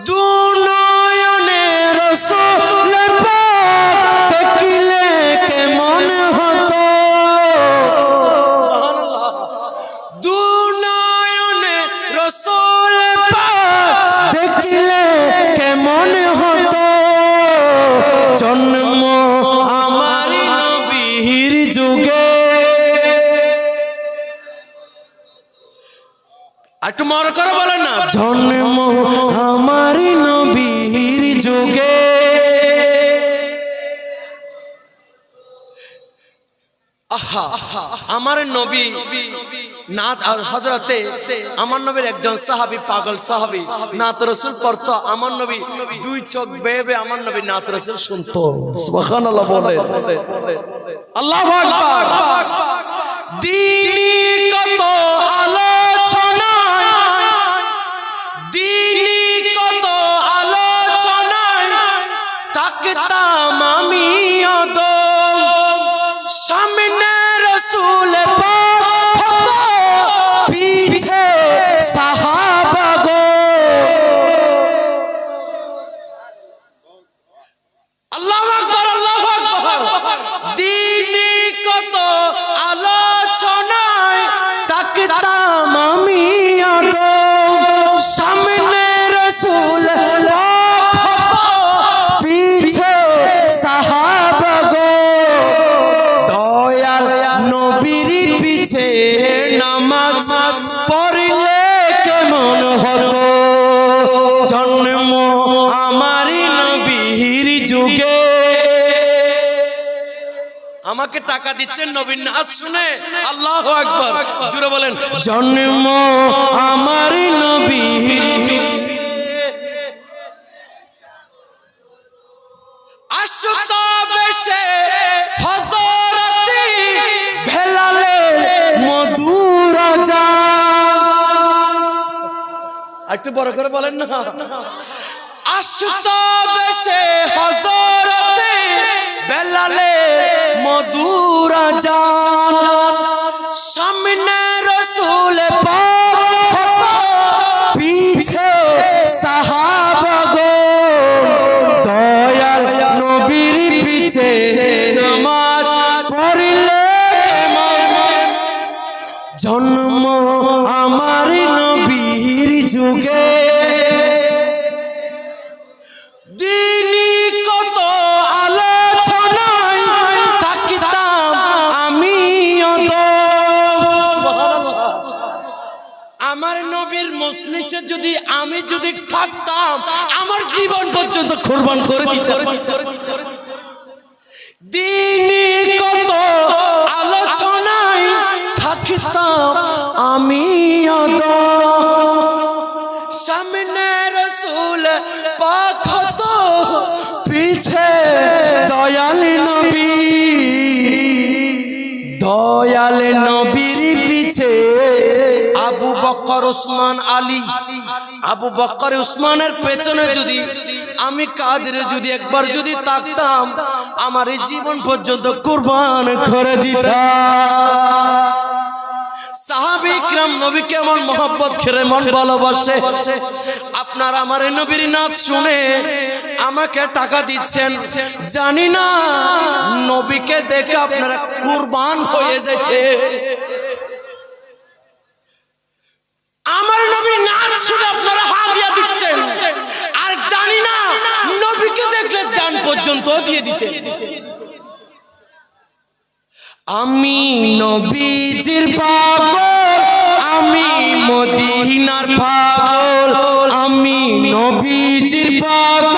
দুনয়নে রাসূল পাক দেখলে কেমন হতো। সুবহানাল্লাহ। দুনয়নে রাসূল পাক দেখলে কেমন হতো, জন্ম আমার নবীর যুগে। একটু মনে করে বলেন না, জন্ম আমার নবীর যুগে। আহা, আমার নবী না হযরতে আমার নবীর একজন সাহাবী, পাগল সাহাবী, নাত রাসূল পড়তো, আমার নবী দুই চোখ বেয়ে বেয়ে আমার নবী নাত রাসূল শুনতো। সুবহানাল্লাহ বলে, আল্লাহু আকবার। দিনী কত আলোচনায়, দিনী কত আলোচনায় তাকতাম আমি অদম, সামনে রাসূল পাক হতো, পিছে সাহাবা গো। আল্লাহু আকবার, আল্লাহু আকবার। দিনী কত আলোচনায় তাকতাম আমি অদম, সামনে রাসূল পাক হতো, পিছে সাহাবা গো। দয়াল নবীর পিছে নামাজ পড়লে কেমন হতো, জন্ম আমার নবীর যুগে। আমাকে টাকা দিচ্ছেন নবীর নাচ শুনে, আল্লাহু আকবার, জুড়ে বলেন, জন্ম আমার নবীর যুগে। আসতো বেশে হযরতে বেলালের মধুর আযান। একটু বড় করে বলেন না, আসতো বেশে হযরতে বেলালের মধুর আযান, সামনে রাসূল পাক হতো, পিছে সাহাবা গো। দয়াল নবীর পিছে নামাজ পড়লে কেমন, জন্ম আমার নবীর যুগে। দিনী কত আলোচনায় তাকতাম আমি অদম। সুবহানাল্লাহ। আমার নবীর মজলিসে যদি আমি যদি থাকতাম, আমার জীবন পর্যন্ত কুরবান করে দিতাম। দিনী কত আলোচনায় থাকতাম আমি অদম, সামনে রাসূল পাক হতো, পিছে দয়াল নবী। দয়াল নবীর পিছে আবু বকর, উসমান, আলী। আবু বকর উসমানের পেছনে যদি আমি কাঁধে যদি একবার যদি তাকতাম, আমার এই জীবন পর্যন্ত কুরবান করে দিতাম। সাহাবী কিরাম নবী কেমন মোহাব্বত করে মন ভালোবাসে। আপনারা আমার এই নবীর নাচ শুনে আমাকে টাকা দিচ্ছেন, জানি না নবীকে দেখে আপনারা কুরবান হয়ে যেতে। আমার নবীর নাচ শুনে আপনারা হাদিয়া দিচ্ছেন, আর জানি না নবীকে দেখলে জান পর্যন্ত দিয়ে দিতে। আমি নবীজির পাগল, আমি মদিনার পাগল, আমি নবীজির পাগল,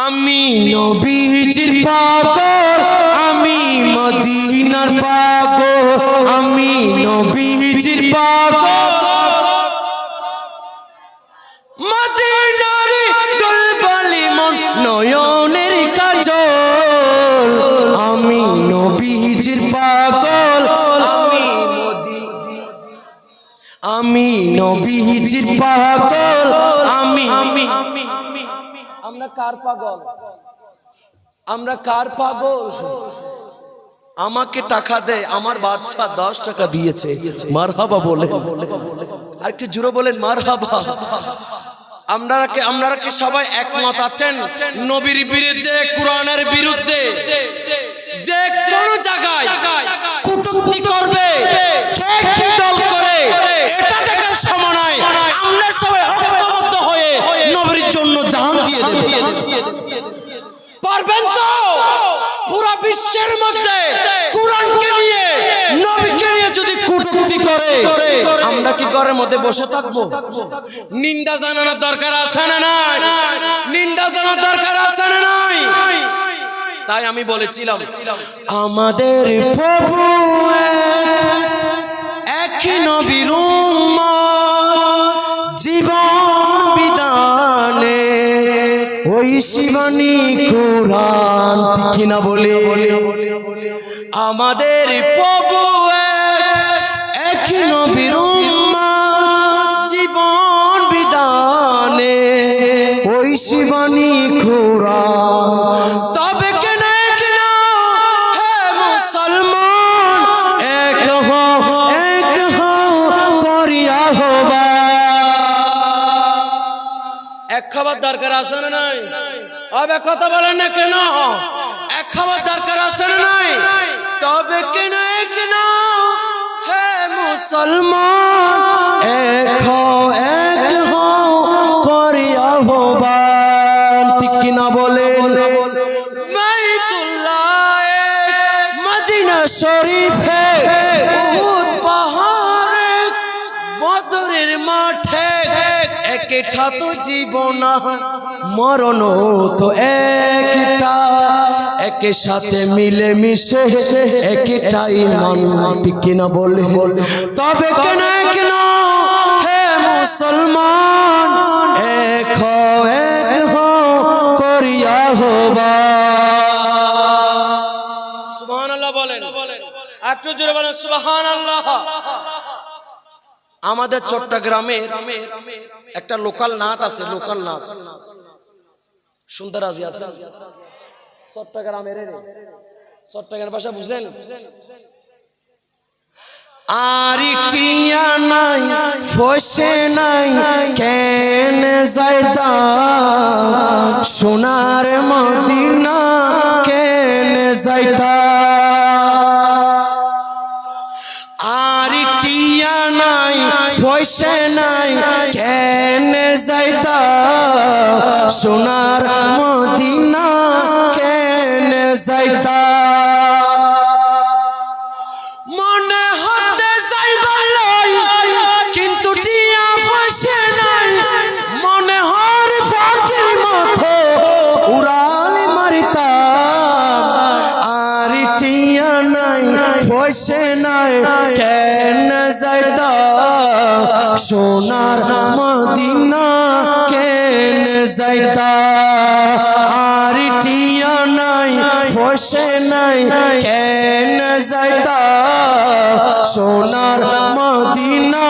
আমি নবীজির পাগল, আমি মদিনার পাগল, আমি নবীজির পাগল। মদিনার দুলবালি মন নয়নের কাজল, আমি নবীজির পাগল, আমি নবীজির পাগল, আমি। আমরা কার পাগল? আমরা কার পাগল? আমাকে টাকা দেয়, আমার বাচ্চা 10 টাকা দিয়েছে, মারহাবা বলে। আর একটু জোরে বলেন মারহাবা। আপনারা কি সবাই একমত আছেন নবীর বিরুদ্ধে, কোরআনের বিরুদ্ধে? যে কোন জায়গায় কটূক্তি করবে, কে কি দল করে, এটা দেখার সময় নয়। আমরা সবাই ঐক্যবদ্ধ হয়ে নবীর জন্য জান দিয়ে দেব। পারবেন তো? পুরো বিশ্বের মধ্যে কোরআনকে নিয়ে, নবীকে নিয়ে যদি কটূক্তি আমরা কি ঘরের মধ্যে বসে থাকবো? নিন্দা জানানোর দরকার আছে না নাই? নিন্দা জানানোর দরকার আছে না নাই? তাই আমি বলেছিলাম আমাদের প্রভু একই নবীর উম্মত, জীবন বিধানে ওই শিবানী কোরআন, ঠিক কিনা বলে? আমাদের প্রভু একই নবীর উম্মত, জীবন বিধানে ওই শিবানী কোরআন। তবে কেন হে মুসলমান, এক হো করিয়া হবা। এক খাবার দরকার আছে না নাই? আবে কথা বলেন না কেন? এক খাবার দরকার আছে না নাই? তবে কেন হে মুসলমান, এক হো করিয়া হবা, ঠিক কিনা বলেন? বাইতুল্লাহ মদিনা শরীফে, উহুদ পাহাড়ে, বদরের মাঠে, একটা তো জীবন মরণ তো একটা, একের সাথে মিলে মিশে একটাই মান, ঠিক কিনা বলে? তবে কেন হে মুসলমান, এক হো করিয়া হবা। সুবহানাল্লাহ বলেন, একটু জোরে বলেন সুবহানাল্লাহ। আমাদের চট্টগ্রামের একটা লোকাল নাচ আছে, লোকাল নাচ শুনতে রাজি আছেন? চট্টগ্রামের ভাষা বুঝেন? আরি টিয়া নাই ফসে নাই কেন যাইতা, সোনার মদিনা কেন যাইতা। আরি টিয়া নাই ফসে নাই কেন যাইতা, সোনার মদিনা কেন যাইতা। মনে হতে যাইবা লই, কিন্তু টিয়া ফসে নাই, মনে হর ফাঁকির মতো উড়াল মারিতাম। আরি টিয়া নাই ফসে নাই কেন যাইতা, সোনার মদিনা কেন যাইতা। আরি টিয়া নাই ফসে নাই কেন যাইতা, সোনার মদিনা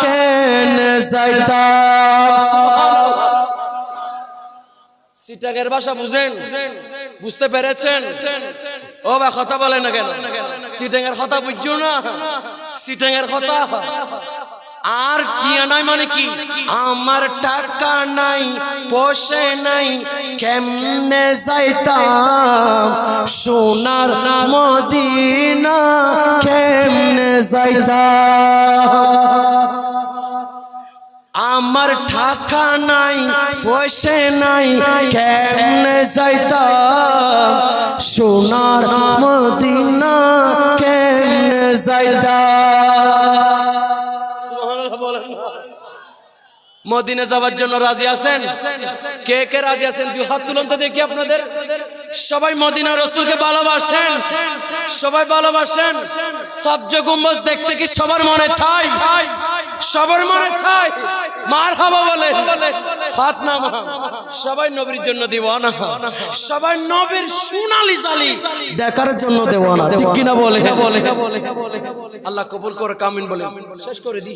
কেন যাইতা। সিটাগের ভাষা বুঝেন? বুঝতে পেরেছেন? ও বা কথা বলে না কেন? সিটাঙ্গের কথা বুঝছো না? সিটাঙ্গের কথা। আর টিয়া নাই মানে কি? আমার টাকা নাই পয়সা নাই কেমনে যাইতাম, সোনার মদিনা কেমনে যাইতাম। আমার টাকা নাই পয়সা নাই কেমনে যাইতাম, সোনার মদিনা কেমনে যাইতাম। মদিনা যাওয়ার জন্য রাজি আছেন? কে কে রাজি আছেন? দুই হাত তুলুন তো দেখি আপনাদের। সবাই মদিনা রাসূলকে ভালোবাসেন? সবাই ভালোবাসেন? সবজ গম্বুজ দেখতে কি সবার মনে চাই? সবার মনে চাই? মারহাবা বলেন, হাত নামা। সবাই নবীর জন্য দিওয়ানা, সবাই নবীর সোনালী জালি দেখার জন্য দেওয়ানা, ঠিক কিনা বলে? আল্লাহ কবুল করে, কামিন বলে শেষ করে দি।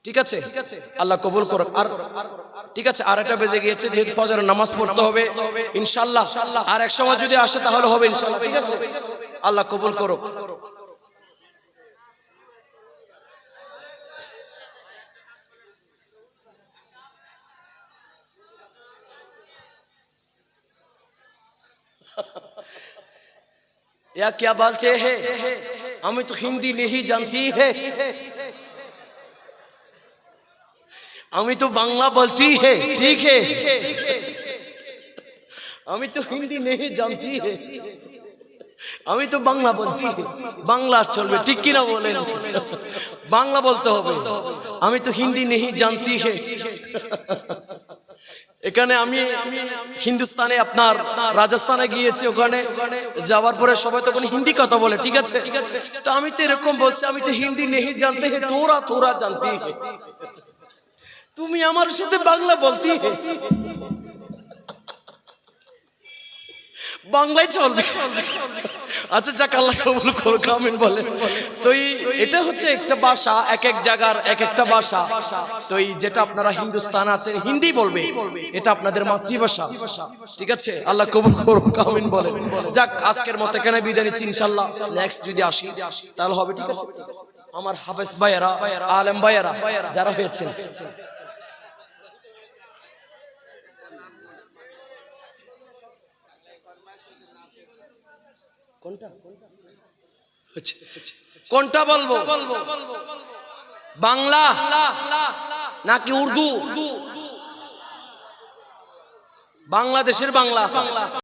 ঠিক আছে, আল্লাহ কবুল করুক। আর ঠিক আছে, আর একটা বেজে গিয়েছে, যেহেতু ফজরের নামাজ পড়তে হবে ইনশাআল্লাহ। আর এক সময় যদি আসে তাহলে হবে ইনশাআল্লাহ। ঠিক আছে, আল্লাহ কবুল করুক। या क्या बोलते हैं, हमें तो हिंदी नहीं जानती है, हमें तो बांग्ला बोलती है, ठीक है, हमें तो हिंदी नहीं जानती है, हमें तो बांग्ला बोलती है, बांग्ला चलবে, ঠিক কি না বলেন? বাংলা বলতে হবে। আমি তো হিন্দি নেই জানতি হে। এখানে আমি হিন্দুস্তানে আপনার রাজস্থানে গিয়েছি, ওখানে যাওয়ার পরে সবাই তখন হিন্দি কথা বলে, ঠিক আছে? তো আমি তো এরকম বলছি, আমি তো হিন্দি নেই জানতে হে, তোরা তোরা জানতি হে। তুমি আমার সাথে বাংলা বলতি হে, বাংলায় চলবে। আচ্ছা যাক, আল্লাহ কবুল করুক, আমিন বলেন। তো এটা হচ্ছে একটা ভাষা, এক এক জায়গার এক একটা ভাষা। তো যেটা আপনারা হিন্দুস্তান আছেন হিন্দি বলবে, এটা আপনাদের মাতৃভাষা, ঠিক আছে? আল্লাহ কবুল করুক, আমিন বলেন। যাক, আজকের মতো এখানে বিদায় নিচ্ছি, ইনশাআল্লাহ নেক্সট যদি আসি তাহলে হবে, ঠিক আছে? আমার হাফেজ ভাইয়েরা, আলেম ভাইয়েরা যারা হয়েছেন, কোনটা বলবো, বাংলা নাকি উর্দু? বাংলাদেশের বাংলা।